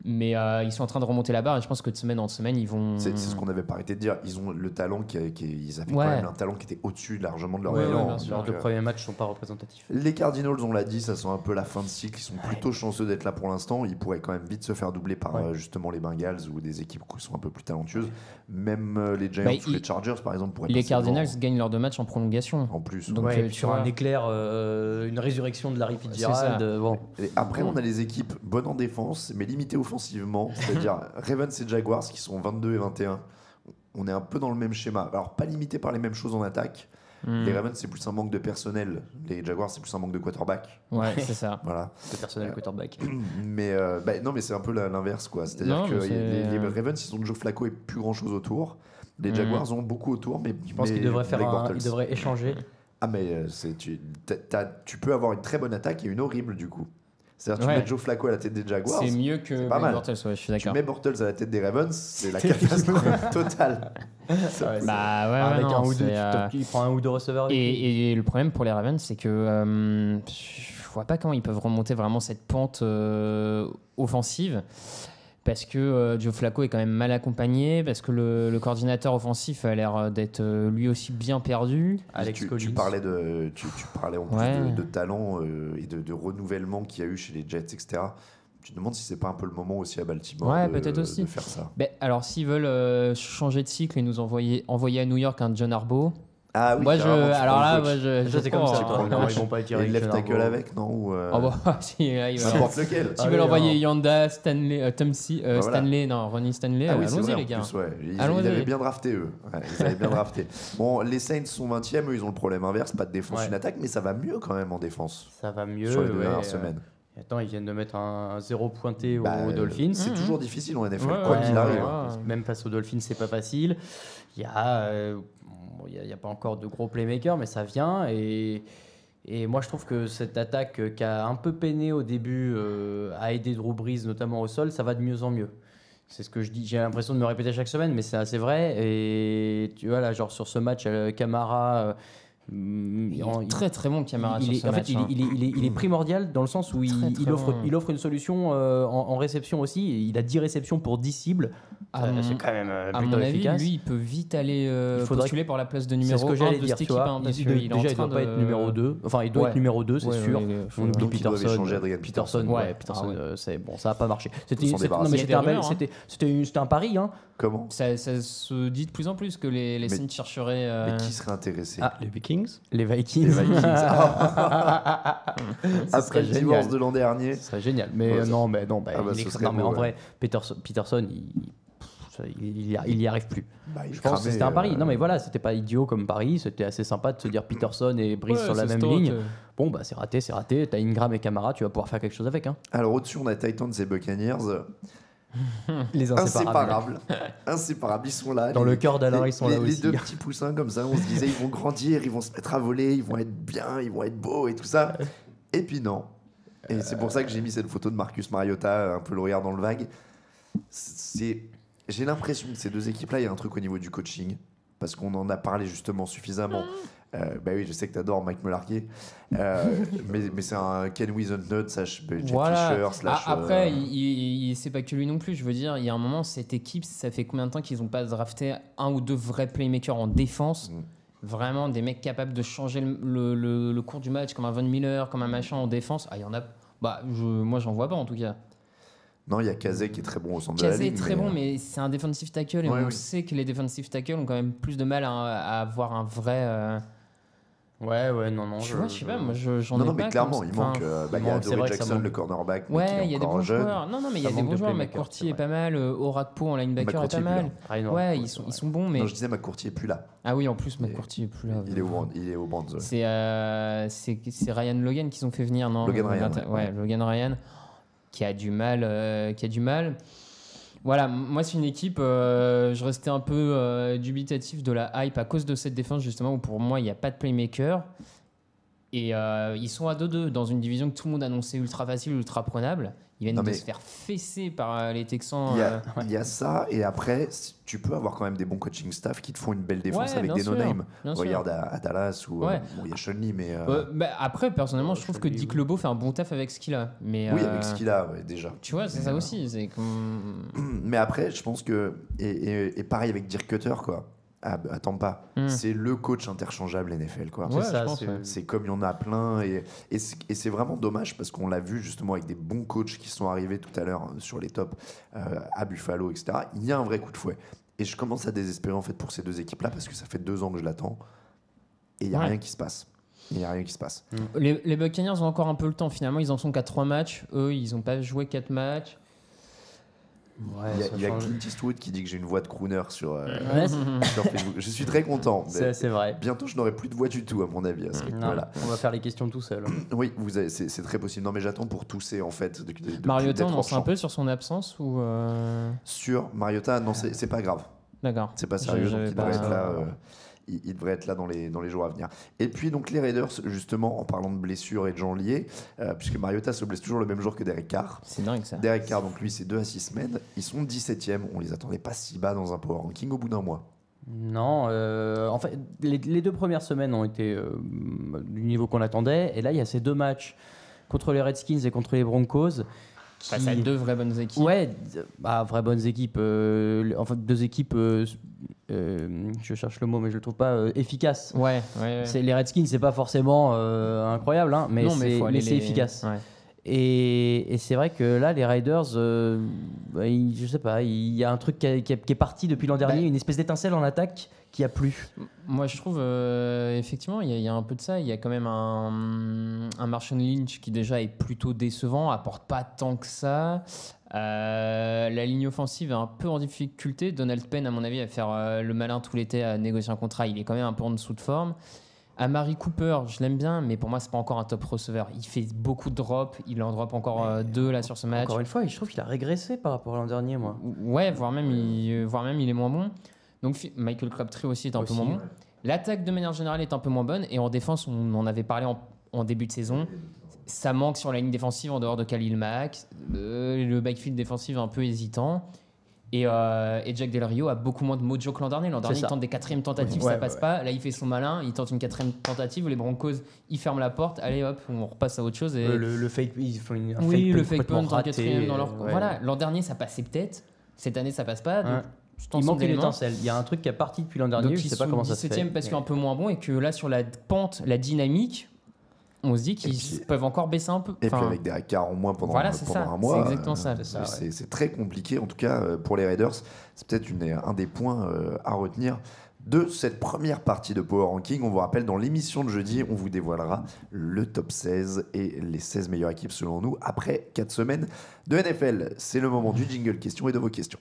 Mais ils sont en train de remonter la barre et je pense que de semaine en semaine, ils vont. C'est ce qu'on n'avait pas arrêté de dire. Ils ont le talent ils avaient quand même un talent qui était au-dessus largement de leur bilan. Leurs 2 premiers matchs ne sont pas représentatifs. Les Cardinals, on l'a dit, ça sent un peu la fin de cycle. Ils sont plutôt chanceux d'être là pour l'instant. Ils pourraient quand même vite se faire doubler par justement les Bengals ou des équipes qui sont un peu plus talentueuses. Même les Giants ou les Chargers, par exemple, pourraient. Les Cardinals gagnent leurs 2 matchs en prolongation. En plus. Donc, sur un éclair, une résurrection de Larry Fitzgerald. Bon. Et après, on a les équipes bonnes en défense, mais limitées offensivement. C'est-à-dire Ravens et Jaguars qui sont 22 et 21. On est un peu dans le même schéma. Alors, pas limité par les mêmes choses en attaque. Les Ravens, c'est plus un manque de personnel. Les Jaguars, c'est plus un manque de quarterback. Ouais, c'est ça. Voilà. De personnel quarterback. Mais non, mais c'est un peu l'inverse, quoi. C'est-à-dire que les Ravens, ils ont Joe Flacco et plus grand-chose autour. Les Jaguars ont beaucoup autour, mais je pense qu'ils devraient échanger. Ah, mais tu peux avoir une très bonne attaque et une horrible, du coup. C'est-à-dire tu mets Joe Flacco à la tête des Jaguars. C'est mieux que Bortles, je suis d'accord. Tu mets Bortles à la tête des Ravens, c'est la catastrophe totale. Il prend un ou deux receveurs. Et le problème pour les Ravens, c'est que je vois pas comment ils peuvent remonter vraiment cette pente offensive. parce que Joe Flacco est quand même mal accompagné, parce que le coordinateur offensif a l'air d'être lui aussi bien perdu. Alex tu Collins. parlais tu parlais en plus Ouais. de talent et de renouvellement qu'il y a eu chez les Jets, etc. Tu te demandes si c'est pas un peu le moment aussi à Baltimore Ouais, de, peut-être aussi. de faire ça. Ben, alors, s'ils veulent changer de cycle et nous envoyer à New York un John Harbaugh, Ah oui, moi, carrément, tu alors prends là, le coach. moi, je Ça, c'est comme prends, ça, Tu toi. prends le Non, coach. ils vont pas Et avec le left John tackle Harbaugh. avec, non ou, Ah bah, si, là, il va n'importe lequel. tu Allez, veux l'envoyer alors. Yanda, Stanley, voilà. Stanley, non, Ronnie Stanley, Ah oui, c'est allons-y vrai, les en gars. plus, ouais. Ils Allons-y. avaient bien drafté, eux. Ouais, ils avaient bien drafté. Bon, les Saints sont 20e, eux, ils ont le problème inverse, pas de défense, Ouais. une attaque, mais ça va mieux quand même en défense Ça va mieux. sur les deux ouais, dernières semaines. Attends, ils viennent de mettre un 0 pointé Bah, aux Dolphins. C'est toujours difficile en NFL, Ouais, quoi ouais, qu'il ouais, arrive. ouais. Même face aux Dolphins, c'est pas facile. Il y a, bon, il y a pas encore de gros playmakers, mais ça vient. Et moi, je trouve que cette attaque qui a un peu peiné au début à aider Drew Brees, notamment au sol, ça va de mieux en mieux. C'est ce que je dis. J'ai l'impression de me répéter chaque semaine, mais c'est assez vrai. Et tu vois, là, genre sur ce match, Camara. Il est très très bon Camara sur ce en match. fait, il est primordial dans le sens où Très, il très offre, bon. il offre une solution en réception aussi. Il a 10 réceptions pour 10 cibles. C'est quand même À plutôt mon avis, efficace. lui, il peut vite aller Il faudrait postuler pour la place de C'est numéro ce que 1 j'allais de dire, cette tu équipe. vois. Hein, parce Il qu'il est déjà, en il train doit pas de... être numéro 2. Enfin, il doit Ouais. être numéro 2, c'est Ouais, sûr. ouais, ouais, je suis Donc, d'accord. Donc, ils doivent échanger Adrian Peterson, Peterson. ouais, Peterson, c'est bon, ça n'a pas marché. Faut s'en débarrasser. Non, mais Il y a c'était des un, rumeurs, hein. c'était un pari, hein. Comment Ça se dit de plus en plus que les Saints chercheraient... Mais qui serait intéressé Ah, les Vikings. Les Vikings. Les Vikings. Après serait le divorce génial. de l'an dernier. Ce serait génial. Mais Ouais, ça- non, Ah bah, il ce est- serait non, mais beau, en ouais. vrai, Peterson, il y arrive plus. Bah, il Je pense que cramait, c'était un pari. Non, mais voilà, c'était pas idiot comme pari. C'était assez sympa de se dire Peterson et Brees sur la même ligne. Bon, bah, c'est raté, c'est raté. T'as Ingram et Camara, tu vas pouvoir faire quelque chose avec. Hein. Alors au-dessus, on a Titans et Buccaneers. Les inséparables. Inséparables, ils sont là. Dans le cœur d'Alain, ils sont là les aussi. deux petits poussins comme ça, on se disait ils vont grandir, ils vont se mettre à voler, ils vont être bien, ils vont être beaux et tout ça. Et puis non. Et c'est pour ça que j'ai mis cette photo de Marcus Mariota, un peu le regard dans le vague. J'ai l'impression que ces deux équipes-là, il y a un truc au niveau du coaching, parce qu'on en a parlé justement suffisamment. Bah oui, je sais que t'adores Mike Mularkey, mais c'est un Ken Whisenhunt, Jeff Fisher, slash. Après, c'est pas que lui non plus. Je veux dire, il y a un moment, cette équipe, ça fait combien de temps qu'ils n'ont pas drafté un ou deux vrais playmakers en défense Vraiment, des mecs capables de changer le cours du match, comme un Von Miller, comme un machin en défense. Ah, il y en a. Bah, moi, j'en vois pas en tout cas. Non, il y a Kazé qui est très bon au centre de la Kazé ligne. est très bon, mais c'est un defensive tackle et Ouais, on oui. sait que les defensive tackles ont quand même plus de mal à avoir un vrai. Ouais, non. Tu vois, je sais pas, moi j'en Non, ai non, mais pas. clairement, comme- il manque. enfin, Il y a c'est Dory vrai que ça Jackson, manque. le cornerback, mais qui Ouais, est il y a des encore bons jeune. joueurs. Non, mais il y a Ça des manque bons de joueurs. playmakers, McCourty c'est est pas mal. Orakpo en linebacker est McCourty pas est plus mal. Ah, non, Ouais, c'est ils vrai. sont bons, mais. Non, je disais, McCourty est plus là. Ah oui, en plus, McCourty est plus là. Il est au Brands. Ouais. C'est Ryan Logan qu'ils ont fait venir, non Logan Ryan, Ouais, Logan Ryan, qui a du mal. Voilà, moi c'est une équipe, je restais un peu dubitatif de la hype à cause de cette défense justement où pour moi il n'y a pas de playmaker et ils sont à 2-2 dans une division que tout le monde annonçait ultra facile, ultra prenable. Ils viennent Non, de mais- se faire fesser par les Texans. Il y a ça, et après, tu peux avoir quand même des bons coaching staff qui te font une belle défense Ouais, avec bien des sûr, no-name. bien sûr. Regarde à Dallas, ou Ouais. bon, il y a Sean Lee, mais. Bah, après, personnellement, je trouve que je Dick lis, Lebeau fait un bon taf avec ce qu'il a. Mais, Oui, avec ce qu'il a, ouais, déjà. Tu vois, c'est Mais, ça aussi. C'est comme... Mais après, je pense que. Et pareil avec Dirk Cutter, quoi. Attends pas. C'est le coach interchangeable NFL, quoi. Ouais, ça, je pense, c'est- ouais. C'est comme il y en a plein, et c'est vraiment dommage parce qu'on l'a vu justement avec des bons coachs qui sont arrivés tout à l'heure sur les tops à Buffalo, etc. Il y a un vrai coup de fouet. Et je commence à désespérer en fait pour ces deux équipes-là parce que ça fait 2 ans que je l'attends et il n'y a Ouais. rien qui se passe. Il n'y a rien qui se passe. Les Buccaneers ont encore un peu le temps. Finalement, ils en sont qu'à 3 matchs. Eux, ils n'ont pas joué 4 matchs. Ouais, Il y a ça change. Clint Eastwood qui dit que j'ai une voix de crooner sur, Ouais, sur Facebook. Je suis très content. mais c'est vrai. bientôt, je n'aurai plus de voix du tout, à mon avis. À ce Non, rythme-là. on va faire les questions tout seul. Oui, c'est très possible. Non, mais j'attends pour tousser en fait. Mariota, on d'être en hors sait un champ. peu sur son absence ou Sur Mariota, non, c'est pas grave. D'accord. C'est pas sérieux, donc J'avais il pas- devrait être là. Il devrait être là dans les jours à venir. Et puis donc les Raiders, justement, en parlant de blessures et de gens liés, puisque Mariota se blesse toujours le même jour que Derek Carr. C'est dingue ça. Derek Carr, donc lui, c'est 2 à 6 semaines. Ils sont 17e. On les attendait pas si bas dans un power ranking au bout d'un mois. Non, en fait, les 2 premières semaines ont été du niveau qu'on attendait. Et là, il y a ces 2 matchs contre les Redskins et contre les Broncos Face à deux vraies bonnes équipes. Ouais, vraies bonnes équipes. Enfin, deux équipes. Je cherche le mot, mais je le trouve pas efficace. Ouais. Les Redskins, c'est pas forcément incroyable, hein, mais c'est efficace. Ouais. Et c'est vrai que là, les Raiders, je sais pas, il y a un truc qui est parti depuis l'an dernier, une espèce d'étincelle en attaque qui a plu. Moi, je trouve, effectivement, il y a un peu de ça. Il y a quand même un Marshawn Lynch qui déjà est plutôt décevant, apporte pas tant que ça. La ligne offensive est un peu en difficulté. Donald Penn, à mon avis, va faire le malin tout l'été à négocier un contrat. Il est quand même un peu en dessous de forme. Amari Cooper, je l'aime bien, mais pour moi, c'est pas encore un top receveur. Il fait beaucoup de drops. Il en drop encore 2 là sur ce match. Encore une fois, je trouve qu'il a régressé par rapport à l'an dernier, moi. Ouais, voire même il est moins bon. Donc Michael Crabtree aussi est un peu moins bon. L'attaque de manière générale est un peu moins bonne. Et en défense, on en avait parlé en début de saison. Ça manque sur la ligne défensive en dehors de Khalil Mack. Le backfield défensif un peu hésitant. Et Jack Del Rio a beaucoup moins de mojo que l'an dernier. L'an dernier, il tente des 4e tentatives, ça passe pas. Là, il fait son malin, il tente une 4e tentative. Les Broncos, ils ferment la porte. Allez hop, on repasse à autre chose. Et... le fake, ils font le fake punt en 4e dans leur. Ouais. Voilà, l'an dernier, ça passait peut-être. Cette année, ça passe pas. Donc, il manque une étincelle. Il y a un truc qui est parti depuis l'an dernier. Donc, je sais pas comment ça se fait. Parce qu'un peu moins bon et que là, sur la pente, la dynamique. On se dit qu'ils peuvent encore baisser un peu. Et puis avec des Carr en moins pendant un mois. C'est exactement ça. C'est très compliqué. En tout cas, pour les Raiders, c'est peut-être un des points à retenir de cette première partie de Power Ranking. On vous rappelle, dans l'émission de jeudi, on vous dévoilera le top 16 et les 16 meilleures équipes selon nous après 4 semaines de NFL. C'est le moment du jingle question et de vos questions.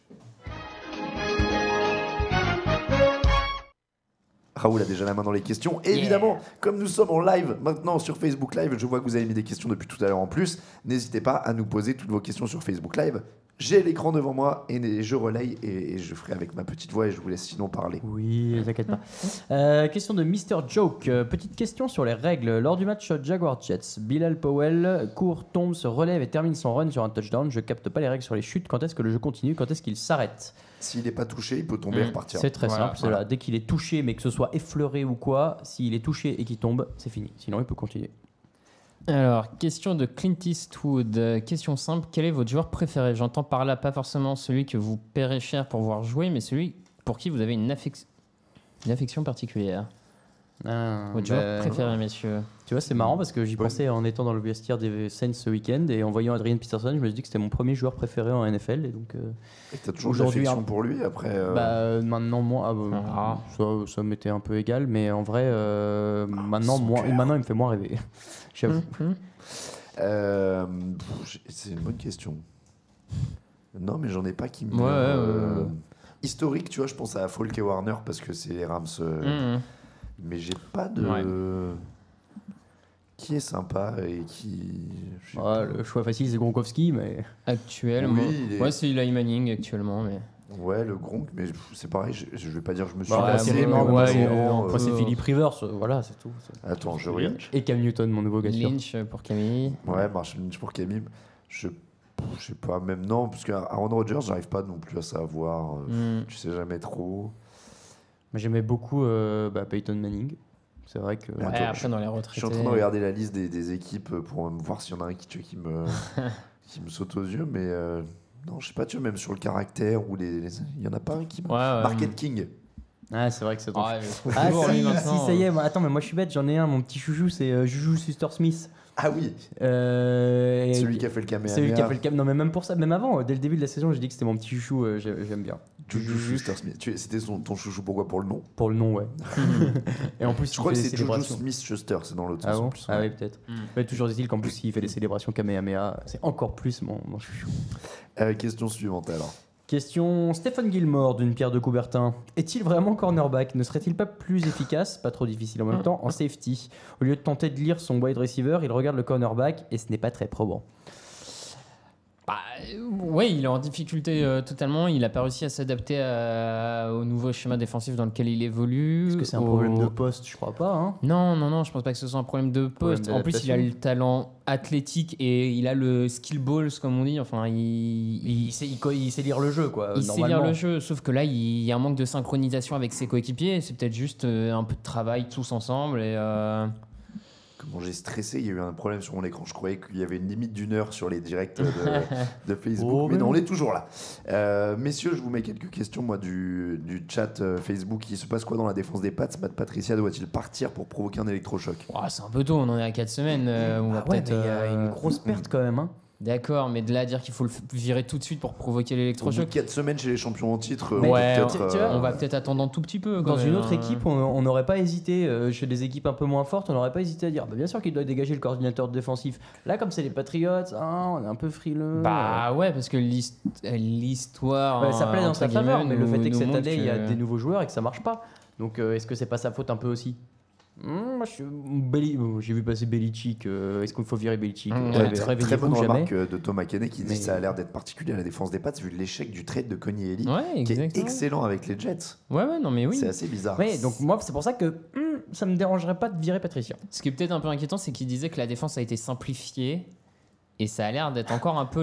Raoul a déjà la main dans les questions. Et évidemment, comme nous sommes en live maintenant sur Facebook Live, je vois que vous avez mis des questions depuis tout à l'heure en plus. N'hésitez pas à nous poser toutes vos questions sur Facebook Live. J'ai l'écran devant moi et je relaye et je ferai avec ma petite voix et je vous laisse sinon parler. Oui, t'inquiète pas. Question de Mr. Joke. Petite question sur les règles. Lors du match Jaguars-Jets, Bilal Powell court, tombe, se relève et termine son run sur un touchdown. Je capte pas les règles sur les chutes. Quand est-ce que le jeu continue? Quand est-ce qu'il s'arrête? S'il n'est pas touché, il peut tomber et repartir. C'est très simple. C'est là. Dès qu'il est touché, mais que ce soit effleuré ou quoi, s'il est touché et qu'il tombe, c'est fini. Sinon, il peut continuer. Alors, question de Clint Eastwood. Question simple. Quel est votre joueur préféré? J'entends par là pas forcément celui que vous paierez cher pour voir jouer, mais celui pour qui vous avez une affection particulière. Votre joueur préféré, messieurs? Tu vois, c'est marrant parce que j'y pensais en étant dans le vestiaire des Saints ce week-end et en voyant Adrian Peterson, je me suis dit que c'était mon premier joueur préféré en NFL. Et donc, et t'as toujours de l'affection pour lui après maintenant, moi, ça m'était un peu égal, mais en vrai, maintenant, il me fait moins rêver. J'avoue. C'est une bonne question. Non, mais j'en ai pas qui me. Historique, tu vois, je pense à Falk et Warner parce que c'est les Rams. Mais j'ai pas de. Qui est sympa et qui. Le choix facile, c'est Gronkowski, mais. Actuellement. Ouais, c'est Eli Manning actuellement, mais. Ouais, le Gronk, mais c'est pareil, je vais pas dire que je me suis lassé. C'est Philippe Rivers, voilà, c'est tout. Attends, je regarde. Et Cam Newton, mon nouveau gars. Lynch pour Camille. Ouais, Marshall Lynch pour Camille. Je sais pas, même non, parce qu'Aaron Rodgers, j'arrive pas non plus à savoir. Tu sais jamais trop. J'aimais beaucoup Peyton Manning. C'est vrai que. Après, dans les retraités. Je suis en train de regarder la liste des équipes pour voir s'il y en a un qui me saute aux yeux, mais non, je sais pas, tu vois, même sur le caractère ou il y en a pas un qui Market King. Ah, c'est vrai que c'est ton. Si, ça y est. Attends, mais moi je suis bête, j'en ai un, mon petit chouchou, c'est Juju Schuster-Smith. Ah oui. Celui qui a fait le Kamehameha. Non, mais même pour ça, même avant, dès le début de la saison, j'ai dit que c'était mon petit chouchou, j'aime bien. Juju Schuster-Smith. C'était ton chouchou, pourquoi? Pour le nom? Pour le nom, ouais. Et en plus, je crois que c'est Juju Smith-Schuster, c'est dans l'autre sens. Bon ah oui, peut-être. Mais toujours est-il qu'en plus, il fait des célébrations Kamehameha, c'est encore plus mon chouchou. Question suivante alors. Question Stephen Gilmore d'une Pierre de Coubertin. Est-il vraiment cornerback? Ne serait-il pas plus efficace, pas trop difficile en même temps, en safety? Au lieu de tenter de lire son wide receiver, il regarde le cornerback et ce n'est pas très probant. Oui, il est en difficulté totalement. Il n'a pas réussi à s'adapter au nouveau schéma défensif dans lequel il évolue. Est-ce que c'est un problème de poste? Je crois pas. Hein. Non, je pense pas que ce soit un problème de poste. En plus, il a le talent athlétique et il a le skill balls, comme on dit. Enfin, il sait lire le jeu, quoi. Il sait lire le jeu, sauf que là, il y a un manque de synchronisation avec ses coéquipiers. C'est peut-être juste un peu de travail tous ensemble et. Comment j'ai stressé, il y a eu un problème sur mon écran. Je croyais qu'il y avait une limite d'1 heure sur les directs de Facebook, mais non, on est toujours là. Messieurs, je vous mets quelques questions moi du chat Facebook. Il se passe quoi dans la défense des Pats? Matt Patricia doit-il partir pour provoquer un électrochoc? C'est un peu tôt, on en est à 4 semaines. On va peut-être. Il y a une grosse perte quand même. Hein. D'accord, mais de là à dire qu'il faut le virer tout de suite pour provoquer Au bout de l'électrochoc. 4 semaines chez les champions en titre, Mais peut-être, on va peut-être attendre un tout petit peu. Dans quand une même, autre équipe, on n'aurait pas hésité, chez des équipes un peu moins fortes, on n'aurait pas hésité à dire bien sûr qu'il doit dégager le coordinateur défensif. Là, comme c'est les Patriots, on est un peu frileux. Bah ouais, parce que l'histoire. Ça plaît dans sa faveur, mais le fait est que cette montre année, il y a que- des nouveaux joueurs et que ça marche pas. Donc est-ce que c'est pas sa faute un peu aussi? Moi, j'ai vu passer Belichick. Est-ce qu'il faut virer Belichick? très bonne Réveillez-vous remarque jamais. de Thomas Kenney qui dit Mais- que ça a l'air d'être particulier à la défense des Pats vu l'échec du trade de Konieli, Ouais, qui est exactement. excellent avec les Jets. Ouais, non, mais oui. C'est assez bizarre. Oui, donc moi, c'est pour ça que ça me dérangerait pas de virer Patricia. Ce qui est peut-être un peu inquiétant, c'est qu'il disait que la défense a été simplifiée. Et ça a l'air d'être encore un peu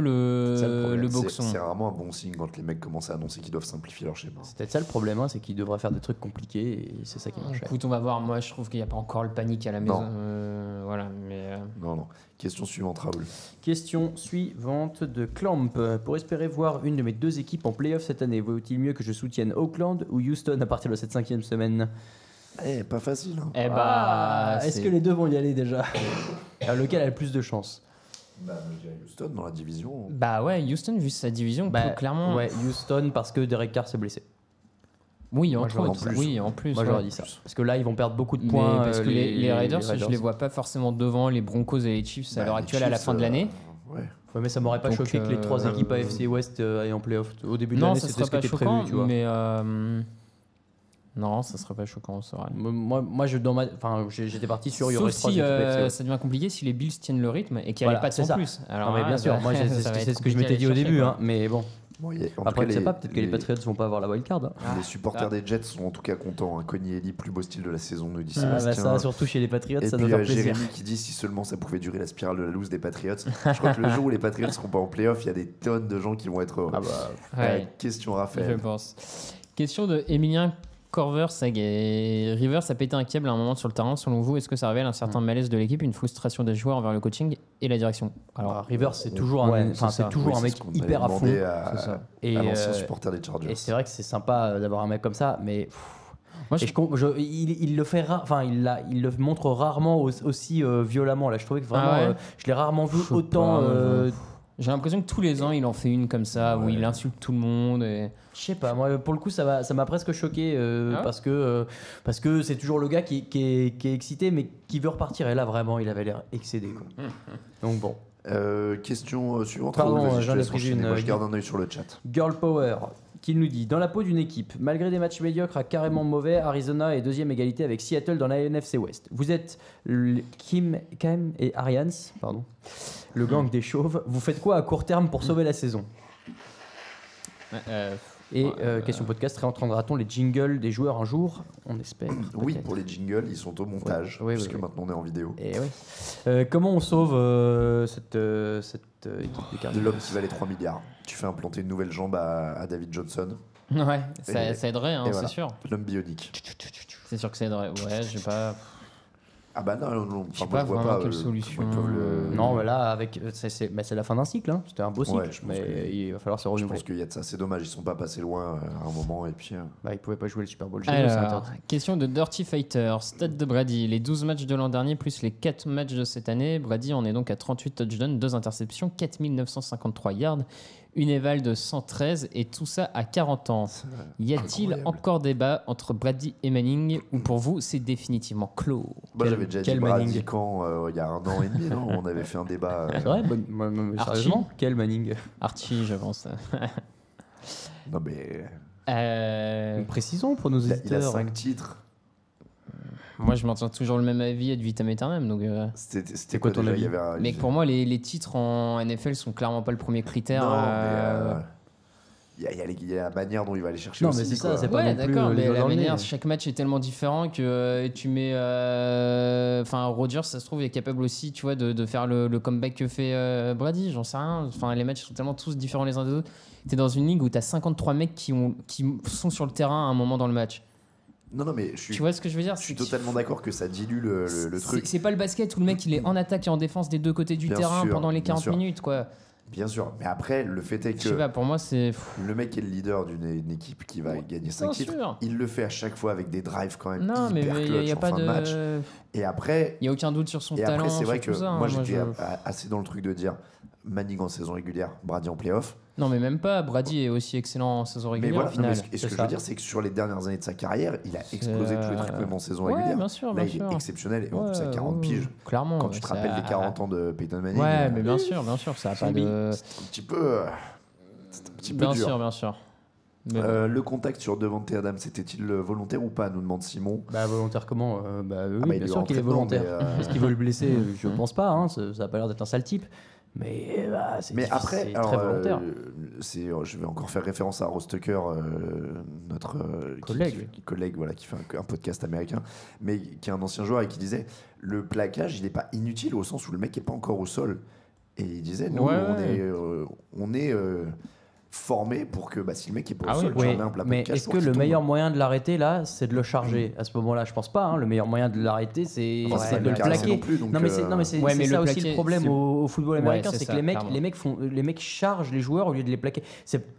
Ça, le problème, boxon. c'est rarement un bon signe quand les mecs commencent à annoncer qu'ils doivent simplifier leur schéma. C'est peut-être ça le problème, c'est qu'il devrait faire des trucs compliqués et c'est ça qui marche. Écoute, on va voir. Moi, je trouve qu'il n'y a pas encore le panique à la Non. maison. Voilà, mais. Non. Question suivante, Raoul. Question suivante de Clamp. Pour espérer voir une de mes deux équipes en playoff cette année, vaut-il mieux que je soutienne Oakland ou Houston à partir de cette 5e semaine? Pas facile. Hein. Eh bah. Est-ce que les deux vont y aller déjà? Lequel a le plus de chance? Je dirais Houston dans la division. Bah ouais, Houston, vu sa division, clairement. Ouais, Houston parce que Derek Carr s'est blessé. Oui, Moi, entre j'aurais autres. dit plus. Oui, en plus. Moi ouais. j'aurais dit ça. Parce que là ils vont perdre beaucoup de Mais points. parce que les Raiders, je les vois pas forcément devant les Broncos et les Chiefs à l'heure les actuelle à la Chiefs, fin de l'année. Ouais. Ouais, mais ça m'aurait pas Donc, choqué que les trois équipes AFC West aillent en playoff. Au début de Non, l'année, ça c'était serait ce qui pas était choquant, prévu, tu vois. mais non, ça serait pas choquant, c'est vrai. Moi j'étais parti sur il y Sauf aurait trois si équipes AFC West. ça devient compliqué si les Bills tiennent le rythme et qu'il n'y Voilà, avait pas de c'est son ça. plus. Alors, Non, mais bien sûr, moi ça c'est va être ce que je compliqué m'étais à dit au aller début, chercher, hein, mais bon. Bon, en tout Après, cas, je sais pas, peut-être que les Patriots vont pas avoir la wildcard. Hein. Les supporters des Jets sont en tout cas contents. Konieli, plus beau style de la saison, nous dit Ah, bah, Sébastien. ça, surtout chez les Patriots, Et ça puis doit faire plaisir. Jérémy qui dit si seulement ça pouvait durer la spirale de la loose des Patriots. Je crois que le jour où les Patriots seront pas en playoff, il y a des tonnes de gens qui vont être heureux. Ah bah, Ouais. Question Je Raphaël. pense. Question de Emilien Corver, Rivers a pété un câble à un moment sur le terrain. Selon vous, est-ce que ça révèle un certain malaise de l'équipe, une frustration des joueurs envers le coaching et la direction? alors Rivers, c'est toujours ouais, un, enfin, c'est ça. c'est toujours Oui, un c'est mec ce qu'on hyper avait à fond. demandé C'est ça. Et à l'ancien euh, supporter des Chargers. et c'est vrai que c'est sympa d'avoir un mec comme ça, mais Moi, il le fait il le montre rarement aussi violemment. Là, je trouvais que vraiment, Ah ouais je l'ai rarement vu Je sais autant. pas, j'ai l'impression que tous les ans, il en fait une comme ça, où il insulte tout le monde. Et... Je sais pas, moi pour le coup ça m'a presque choqué Ah ouais parce que c'est toujours le gars qui est excité mais qui veut repartir et là vraiment il avait l'air excédé quoi. Donc bon. Question suivante. Pardon, Raoul, vas-y, je j'en te ai laisse pris enchaîner. une, Moi, je garde un œil sur le chat. Girl Power qui nous dit dans la peau d'une équipe malgré des matchs médiocres à carrément mauvais, Arizona est deuxième égalité avec Seattle dans la NFC West. Vous êtes Kim et Arians, pardon, le gang des chauves. Vous faites quoi à court terme pour sauver la saison? Et question podcast, réentendra-t-on les jingles des joueurs un jour? On espère. Oui, peut-être. pour les jingles, ils sont au montage, Oui, puisque oui. maintenant on est en vidéo. Et oui. Comment on sauve cette équipe des De Cardinals? l'homme qui valait 3 milliards. Tu fais implanter une nouvelle jambe à David Johnson, Ouais, ça Et- aiderait, hein, et c'est voilà. sûr. l'homme bionique. C'est sûr que ça aiderait. Ouais, j'ai pas. Ah bah non, Je sais enfin, moi, pas je vois vraiment pas quelle comment solution. ils peuvent le- Non, mais là, avec, c'est la fin d'un cycle. Hein. C'était un beau cycle, Ouais, je pense mais que- il va falloir se Je renouveler. pense qu'il y a de ça. C'est dommage, ils sont pas passés loin à un moment et puis. Bah, il pouvait pas jouer le Super Bowl. G2, c'est Alors, interdit. question de Dirty Fighter, stade de Brady, les 12 matchs de l'an dernier plus les 4 matchs de cette année. Brady en est donc à 38 touchdowns, 2 interceptions, 4953 yards, une éval de 113 et tout ça à 40 ans. Y a-t-il incroyable. encore débat entre Brady et Manning ou pour vous c'est définitivement clos? Moi j'avais déjà dit quel Brady Manning quand il y a 1 an et demi, non on avait fait un débat. C'est vrai sérieusement? Quel Manning? Archie, je pense. Non mais. Précisons pour nos Il a éditeurs. 5 titres. Moi je maintiens toujours le même avis ad vitam aeternam. Donc, C'était quoi quoi ton déjà avis? Il y avait mais pour moi les titres en NFL sont clairement pas le premier critère. Non, mais. Il y a la manière dont il va aller chercher Non, aussi. mais c'est ça, quoi. c'est pas Ouais, non plus, d'accord, les mais doigts la dans le manière, nez. chaque match est tellement différent que tu mets. Enfin, Rodgers, ça se trouve, est capable aussi, tu vois, de faire le comeback que fait Brady, j'en sais rien. Enfin, les matchs sont tellement tous différents les uns des autres. T'es dans une ligue où t'as 53 mecs qui sont sur le terrain à un moment dans le match. Non, mais Tu vois ce que je veux dire? je suis totalement d'accord que ça dilue le truc. C'est pas le basket où le mec il est en attaque et en défense des deux côtés du Bien terrain sûr, pendant les bien 40 sûr. minutes, quoi. Bien sûr, mais après, le fait est Je sais que pas, pour moi c'est. le mec est le leader d'une équipe qui va gagner 5 Bien titres. sûr. Il le fait à chaque fois avec des drives quand même Non, mais hyper il clutch n'y a en pas fin de match. de. Et après, Il y a aucun doute sur son et talent. après c'est vrai sur que tout ça, hein. moi j'étais je- assez dans le truc de dire Manning en saison régulière, Brady en playoff. Non, mais même pas. Brady est aussi excellent en saison Mais régulière voilà, au non, mais final. ce que je veux dire, c'est que sur les dernières années de sa carrière, il a explosé tous les trucs même en saison Ouais, régulière. bien sûr, Là, bien il sûr. est exceptionnel et en plus à Ouais, 40 ouais, piges. Clairement. Quand tu te rappelles les 40 ans de Peyton Manning, Ouais, mais bien sûr, ça a pas de. c'est un petit peu, c'est un petit peu Bien dur. sûr, bien sûr. Mais bon. Le contact sur Devante Adams, c'était-il volontaire ou pas, nous demande Simon. Bah volontaire comment oui, bah, bien il lui sûr qu'il est rentre dedans, volontaire. mais, Est-ce qu'il veut le blesser? Je pense pas, hein, ça a pas l'air d'être un sale type. Mais c'est Mais difficile, après, c'est alors, très volontaire. je vais encore faire référence à Ross Tucker, notre collègue voilà, qui fait un podcast américain, mais qui est un ancien joueur et qui disait le plaquage, il n'est pas inutile au sens où le mec n'est pas encore au sol. Et il disait, nous, on est formé pour que si le mec est pas au sol, tu oui, remets un plat mais plaquage est-ce pour que qu'il le tombe. meilleur moyen de l'arrêter là, c'est de le charger à ce moment-là? Je pense pas. Hein. Le meilleur moyen de l'arrêter, c'est Enfin, de le plaquer. non plus, donc, non mais c'est Ouais, mais ça le aussi plaquer, le problème c'est- au football américain, c'est c'est ça, que clairement. les mecs chargent les joueurs au lieu de les plaquer.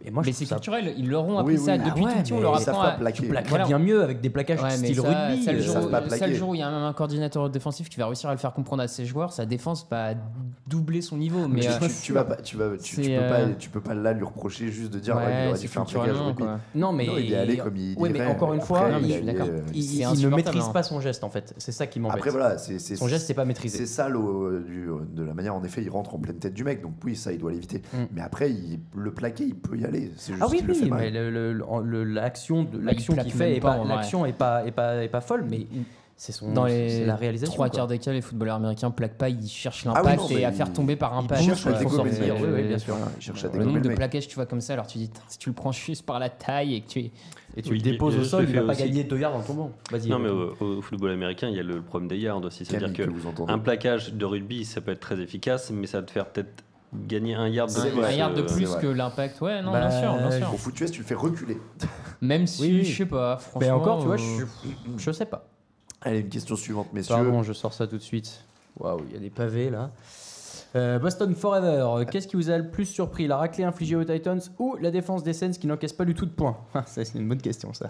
Et moi, je Mais trouve c'est ça. culturel, ils l'auront appris Oui, ça oui, depuis ouais, tout petit, on mais leur ils savent apprend pas à. plaquer. Tu plaquerais Voilà. bien mieux avec des plaquages Ouais, mais style ça, rugby. ça, le savent jour, pas ça, plaquer. le jour où il y a un coordinateur défensif qui va réussir à le faire comprendre à ses joueurs, sa défense va doubler son niveau. Mais Tu peux pas là lui reprocher juste de dire ouais, il aurait c'est dû faire un plaquage culturellement, rugby. quoi. Non, mais Non, il est allé comme il Oui, mais dirait. encore une fois, Après, non, mais il je est suis allé, d'accord. il C'est ne insupportable, maîtrise hein. pas son geste en fait. C'est ça qui m'embête. Après voilà, Son geste c'est pas maîtrisé. c'est ça de la manière en effet il rentre en pleine tête du mec, donc oui ça il doit l'éviter. Mais après le plaquer il peut y aller, c'est juste Ah oui, qu'il le fait mal. mais l'action plaque qu'il fait même est pas, pas, en vrai. l'action est pas folle, mais c'est Dans c'est les la réalisation. trois quoi. quarts des cas, les footballeurs américains plaquent pas, ils cherchent Ah oui, l'impact non, et mais à faire tomber par il impact. cherche à Ouais, dégommer le sortir, mec. oui, bien sûr. Voilà, il cherche à Le dégommer nombre le de mec. plaquages que tu vois comme ça, alors tu dis, si tu le prends juste par la taille et que tu. Et tu Oui, le déposes il- au il sol, le il va fait pas aussi. gagner 2 yards en tombant. Vas-y. Non, mais au football américain, il y a le problème des yards aussi. C'est-à-dire Camille, que vous entendez. qu'un plaquage de rugby, ça peut être très efficace, mais ça va te faire peut-être gagner un yard de C'est plus. vrai. Un yard de c'est plus vrai. que l'impact. Ouais, non, Bah, bien sûr, bien sûr. Au foot US tu le fais reculer. Même si, Oui, oui. je sais pas, franchement. Mais encore, tu vois, je sais pas. Allez, une question suivante messieurs. Pardon, je sors ça tout de suite. Waouh, il y a des pavés là. Boston Forever, qu'est-ce qui vous a le plus surpris? La raclée infligée aux Titans ou la défense des Saints qui n'encaisse pas du tout de points? Ça, c'est une bonne question, ça.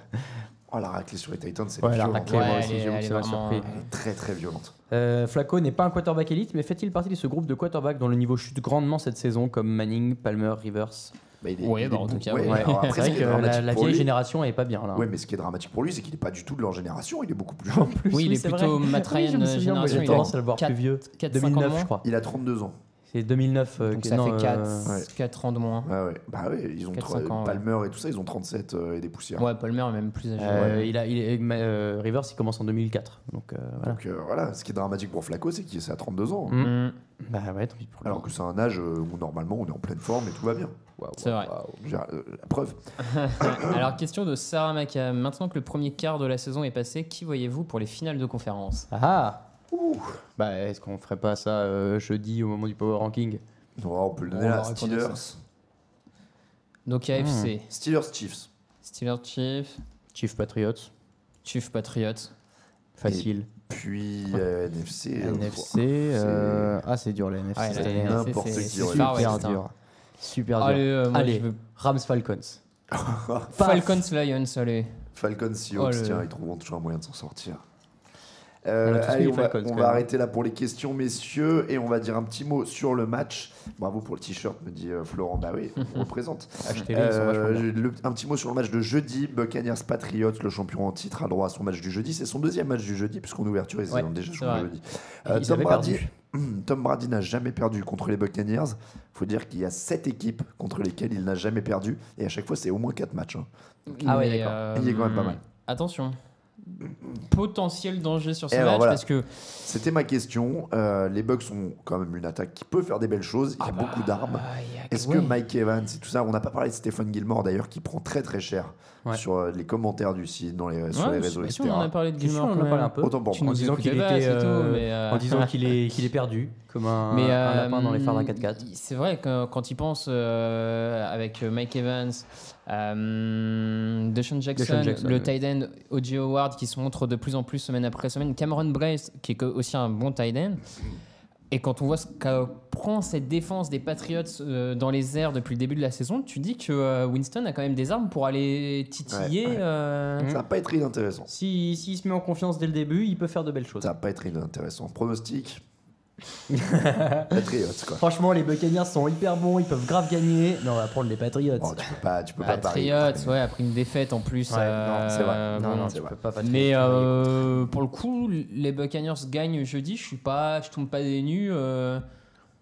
Oh la raclée sur les Titans c'est Ouais, la violent. raclée, Ouais, moi aussi, elle est- j'avoue que elle ça est m'a vraiment- surpris. Elle est très très violente. Flacco n'est pas un quarterback élite, mais fait-il partie de ce groupe de quarterbacks dont le niveau chute grandement cette saison, comme Manning, Palmer, Rivers? Bah, il est- Ouais, il est bah, en bon. tout cas, Ouais, ouais. alors après, C'est ce vrai qui que est dramatique la pour vieille lui- génération est pas bien là. Ouais, mais ce qui est dramatique pour lui, c'est qu'il n'est pas du tout de leur génération, il est beaucoup plus jeune. Oui, il est c'est plutôt vrai. Matt Oui, je Ryan me souviens, moi, génération. j'ai Il tendance a à le voir plus vieux. 4-5 2009, ans je crois. Il a 32 ans. C'est 2009. Donc ça fait 4 ans de moins. Ouais. Bah ouais, ils ont 4-5 ans, ouais. Palmer et tout ça, ils ont 37 et des poussières. Ouais, Palmer est même plus âgé. Rivers, il commence en 2004. Donc voilà. Donc voilà, ce qui est dramatique pour Flacco, c'est qu'il est à 32 ans. Mm. Bah ouais, tant pis pour lui. Alors que c'est un âge où normalement on est en pleine forme et tout va bien. C'est vrai. La preuve. Alors, question de Sarah Maka. Maintenant que le premier quart de la saison est passé, qui voyez-vous pour les finales de conférence? Ah Bah est-ce qu'on ferait pas ça jeudi au moment du Power Ranking? Non, on peut le donner On à va répondre à Steelers. Donc, AFC, Steelers Chiefs. Steelers Chiefs, Chief Patriots, Chiefs Patriots. facile. Puis NFC. NFC, c'est dur la NFC Ouais, cette la année. NFC, N'importe c'est qui, Far Super West, hein. dur. Super dur. Allez, moi, Allez, je veux Rams Falcons. Falcons Lions, allez. Falcons Seahawks, Oh, tiens, ils trouveront toujours un moyen de s'en sortir. On a tous Allez, mis on va, Falcons, on quand va même. arrêter là pour les questions, messieurs, et on va dire un petit mot sur le match. Bravo pour le t-shirt, me dit Florent. Bah oui, on représente. Achetez-les, ils sont vachement bien. Un petit mot sur le match de jeudi. Buccaneers Patriots, le champion en titre, a le droit à son match du jeudi. C'est son deuxième match du jeudi, puisqu'en ouverture, ils Ouais, ont déjà c'est joué vrai. jeudi. Ils avaient perdu. Tom Brady n'a jamais perdu contre les Buccaneers. Il faut dire qu'il y a 7 équipes contre lesquelles il n'a jamais perdu. Et à chaque fois, c'est au moins 4 matchs. Hein. Ah ouais, Mais, d'accord. Il est quand même pas mal. Attention. Potentiel danger sur ce Et alors, match voilà. parce que C'était ma question. Les Bucks ont quand même une attaque qui peut faire des belles choses. Il y a beaucoup d'armes. Est-ce que Mike Evans et tout ça, on n'a pas parlé de Stephen Gilmore d'ailleurs, qui prend très très cher sur les commentaires du site, sur les réseaux, si etc. on en a parlé de Si, Gilmore on en a quand parlé même. un peu. Autant pour Tu moi. En nous disant écoutais qu'il pas, était, c'est tout, mais, en disant qu'il est perdu, comme un lapin dans les phares d'un 4x4. C'est vrai que quand il pense avec Mike Evans, Deshaun Jackson, le tight end O.J. Howard qui se montre de plus en plus semaine après semaine, Cameron Brace qui est aussi un bon tight end. Et quand on voit ce que prend cette défense des Patriots dans les airs depuis le début de la saison, tu dis que Winston a quand même des armes pour aller titiller. Ça va pas être inintéressant. S'il se met en confiance dès le début, il peut faire de belles choses. Ça va pas être inintéressant. Pronostic Patriots, quoi. Franchement, les Buccaneers sont hyper bons, ils peuvent grave gagner. Non, on va prendre les Patriots. Oh, tu peux pas parier. Patriots, après une défaite en plus. Non, c'est vrai. Non, c'est tu vrai. peux pas Mais pour le coup, les Buccaneers gagnent jeudi. Je tombe pas des nues.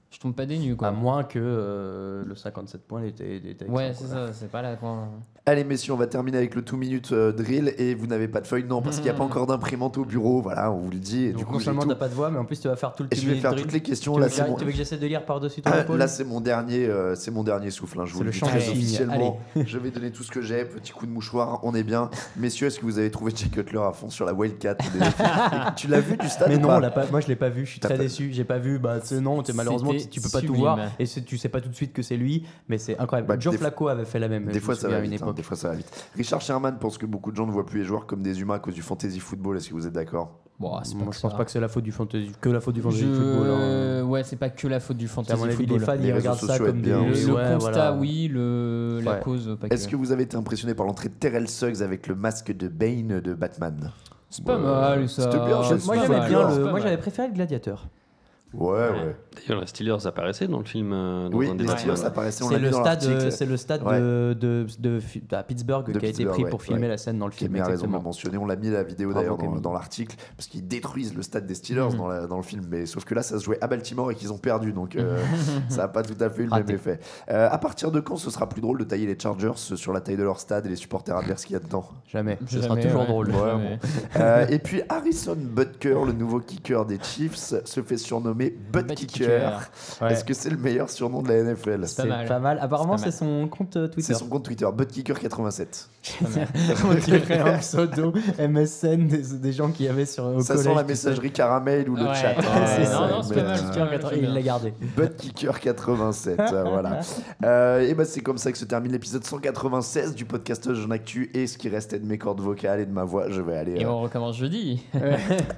Je tombe pas des nues, quoi. À moins que le 57 points était Ouais, c'est ça. C'est pas là. Allez messieurs, on va terminer avec le 2 minutes drill et vous n'avez pas de feuille, non, parce qu'il n'y a pas encore d'imprimante au bureau, voilà, on vous le dit. Et Donc du coup, non seulement j'ai t'as tout. pas de voix, mais en plus tu vas faire tout le Et je vais faire toutes les questions. Tu Là, veux que j'essaie de lire par-dessus ton épaule? Là, c'est mon dernier souffle. Hein. Je vous C'est le le dis chant très des signes. officiellement. Je vais donner tout ce que j'ai. Petit coup de mouchoir, on est bien. Messieurs, est-ce que vous avez trouvé Jay Cutler à fond sur la Wildcat? Tu l'as vu du stade? Mais ou non, pas moi je l'ai pas vu. Je suis T'as très pas- déçu. J'ai pas vu. Non, malheureusement tu peux pas tout sublime. voir et tu sais pas tout de suite que c'est lui. Mais c'est incroyable. Joe des Flacco avait fait la même. Des je fois, me ça va souviens, à une vite. époque. Des fois, ça va vite. Richard Sherman pense que beaucoup de gens ne voient plus les joueurs comme des humains à cause du fantasy football. Est-ce que vous êtes d'accord? Bon, c'est Moi, je pense pas que c'est la faute du fantasy, que la faute du fantasy Je- football. Hein. Ouais, c'est pas que la faute du À fantasy mon avis, football. les fans Les ils réseaux regardent ça sociaux comme aident des. bien Le aussi. constat, voilà. oui, la Ouais. cause, pas que. Est-ce que vous avez été impressionné par l'entrée de Terrell Suggs avec le masque de Bane de Batman? C'est pas mal, ça. C'était bien, C'est moi, pas j'aimais mal. bien C'est pas Moi mal. j'avais préféré le gladiateur. Ouais. D'ailleurs, les Steelers apparaissaient dans le film. Dans Oui, un des les articles. Steelers, ça apparaissait, on C'est l'a vu le dans stade, l'article. c'est le stade Ouais. à Pittsburgh qui a été Pittsburgh, pris ouais, pour filmer ouais. la scène dans le Qui film. a bien raison de le Exactement. mentionner. On l'a mis la vidéo Bravo, d'ailleurs Camille. dans l'article parce qu'ils détruisent le stade des Steelers dans le film. Mais sauf que là, ça se jouait à Baltimore et qu'ils ont perdu. Donc ça n'a pas tout à fait eu le même effet. À partir de quand ce sera plus drôle de tailler les Chargers sur la taille de leur stade et les supporters adverses qu'il y a dedans? Jamais. Ce Jamais, sera toujours ouais. drôle. Ouais, bon. Et puis Harrison Butker, le nouveau kicker des Chiefs, se fait surnommer Butt Kicker. Ouais. Est-ce que c'est le meilleur surnom de la NFL? C'est C'est mal. pas mal. Apparemment, C'est pas c'est son compte Twitter. C'est son compte Twitter, Butt Kicker 87. On dirait un pseudo MSN des gens qui avaient au Ça collège. sent la tu sais. messagerie caramel ou le Ouais. chat. Ouais, c'est ça. non, c'est pas mal. Kicker 80, il l'a gardé. Butt Kicker 87, voilà. Et ben c'est comme ça que se termine l'épisode 196 du podcast Jeune Actu. Et ce qui restait de mes cordes vocales et de ma voix, je vais aller. Et on recommence jeudi.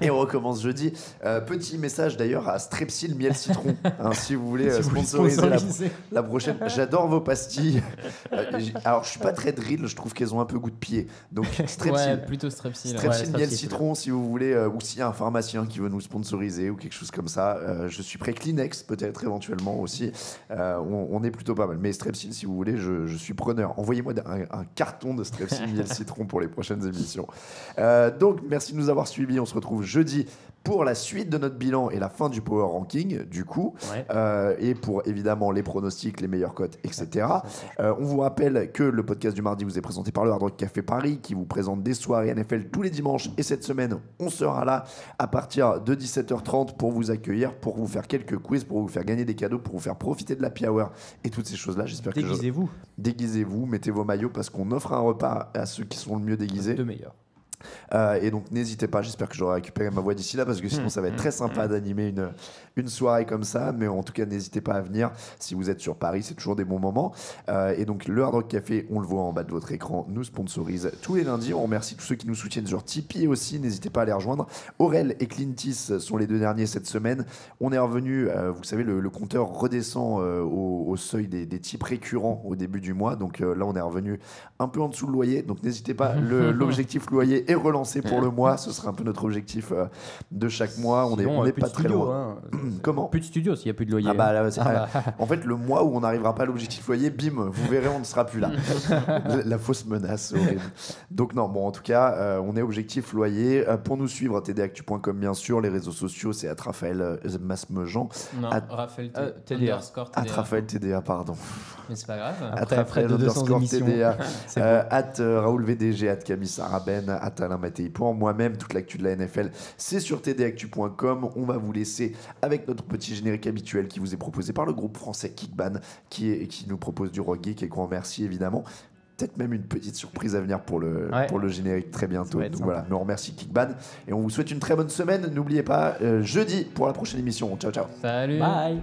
Et on recommence jeudi. Petit message d'ailleurs à Strepsil Miel Citron, hein, si vous voulez sponsoriser la prochaine. J'adore vos pastilles. Alors je suis pas très drill, je trouve qu'elles ont un peu goût de pied. Donc Strepsil. Ouais, plutôt Strepsil. Strepsil Ouais, Miel Strepsil, Citron, si vous voulez, ou s'il y a un pharmacien qui veut nous sponsoriser ou quelque chose comme ça, je suis prêt. Kleenex peut-être éventuellement aussi. On est plutôt pas mal. Mais Strepsil, si vous voulez, je suis preneur. Envoyez-moi un carton de Strepsil Miel Citron pour les prochaines émissions. Donc merci de nous avoir suivis. On se retrouve jeudi pour la suite de notre bilan et la fin du Power Ranking, du coup, et pour évidemment les pronostics, les meilleures cotes, etc. On vous rappelle que le podcast du mardi vous est présenté par le Hard Rock Café Paris, qui vous présente des soirées NFL tous les dimanches. Et cette semaine, on sera là à partir de 17h30 pour vous accueillir, pour vous faire quelques quiz, pour vous faire gagner des cadeaux, pour vous faire profiter de l'happy hour et toutes ces choses-là. J'espère que déguisez-vous, mettez vos maillots parce qu'on offre un repas à ceux qui sont le mieux déguisés. De meilleurs. Et donc n'hésitez pas, j'espère que j'aurai récupéré ma voix d'ici là parce que sinon ça va être très sympa d'animer une soirée comme ça, mais en tout cas n'hésitez pas à venir si vous êtes sur Paris, c'est toujours des bons moments. Et donc le Hard Rock Café, on le voit en bas de votre écran, nous sponsorise tous les lundis. On remercie tous ceux qui nous soutiennent sur Tipeee aussi, n'hésitez pas à les rejoindre. Aurel et Clintis sont les deux derniers cette semaine. On est revenu, vous savez, le compteur redescend au seuil des types récurrents au début du mois, donc là on est revenu un peu en dessous le loyer, donc n'hésitez pas, l'objectif loyer est relancé pour le mois, ce sera un peu notre objectif de chaque mois. On n'est pas très loin. Comment? Plus de studio s'il n'y a plus de loyer. Ah bah, là, en fait, le mois où on n'arrivera pas à l'objectif loyer, bim, vous verrez, on ne sera plus là. La fausse menace, horrible. Donc non, bon, en tout cas, on est objectif loyer. Pour nous suivre, tdactu.com bien sûr, les réseaux sociaux, c'est @Raphaël Masmejean. Non, Raphaël TDA. underscore TDA. @Raphaël TDA, pardon. Mais c'est pas grave. Après 200 émissions. TDA. C'est bon. Raoul VDG, @Camille Saraben, @Alain Mattei pour moi-même. Toute l'actu de la NFL, c'est sur tdactu.com. On va vous laisser avec notre petit générique habituel qui vous est proposé par le groupe français Kickban qui nous propose du rock geek et grand merci évidemment. Peut-être même une petite surprise à venir pour le générique très bientôt. Donc voilà, nous on remercie Kickban et on vous souhaite une très bonne semaine. N'oubliez pas, jeudi pour la prochaine émission. Ciao, ciao. Salut. Bye.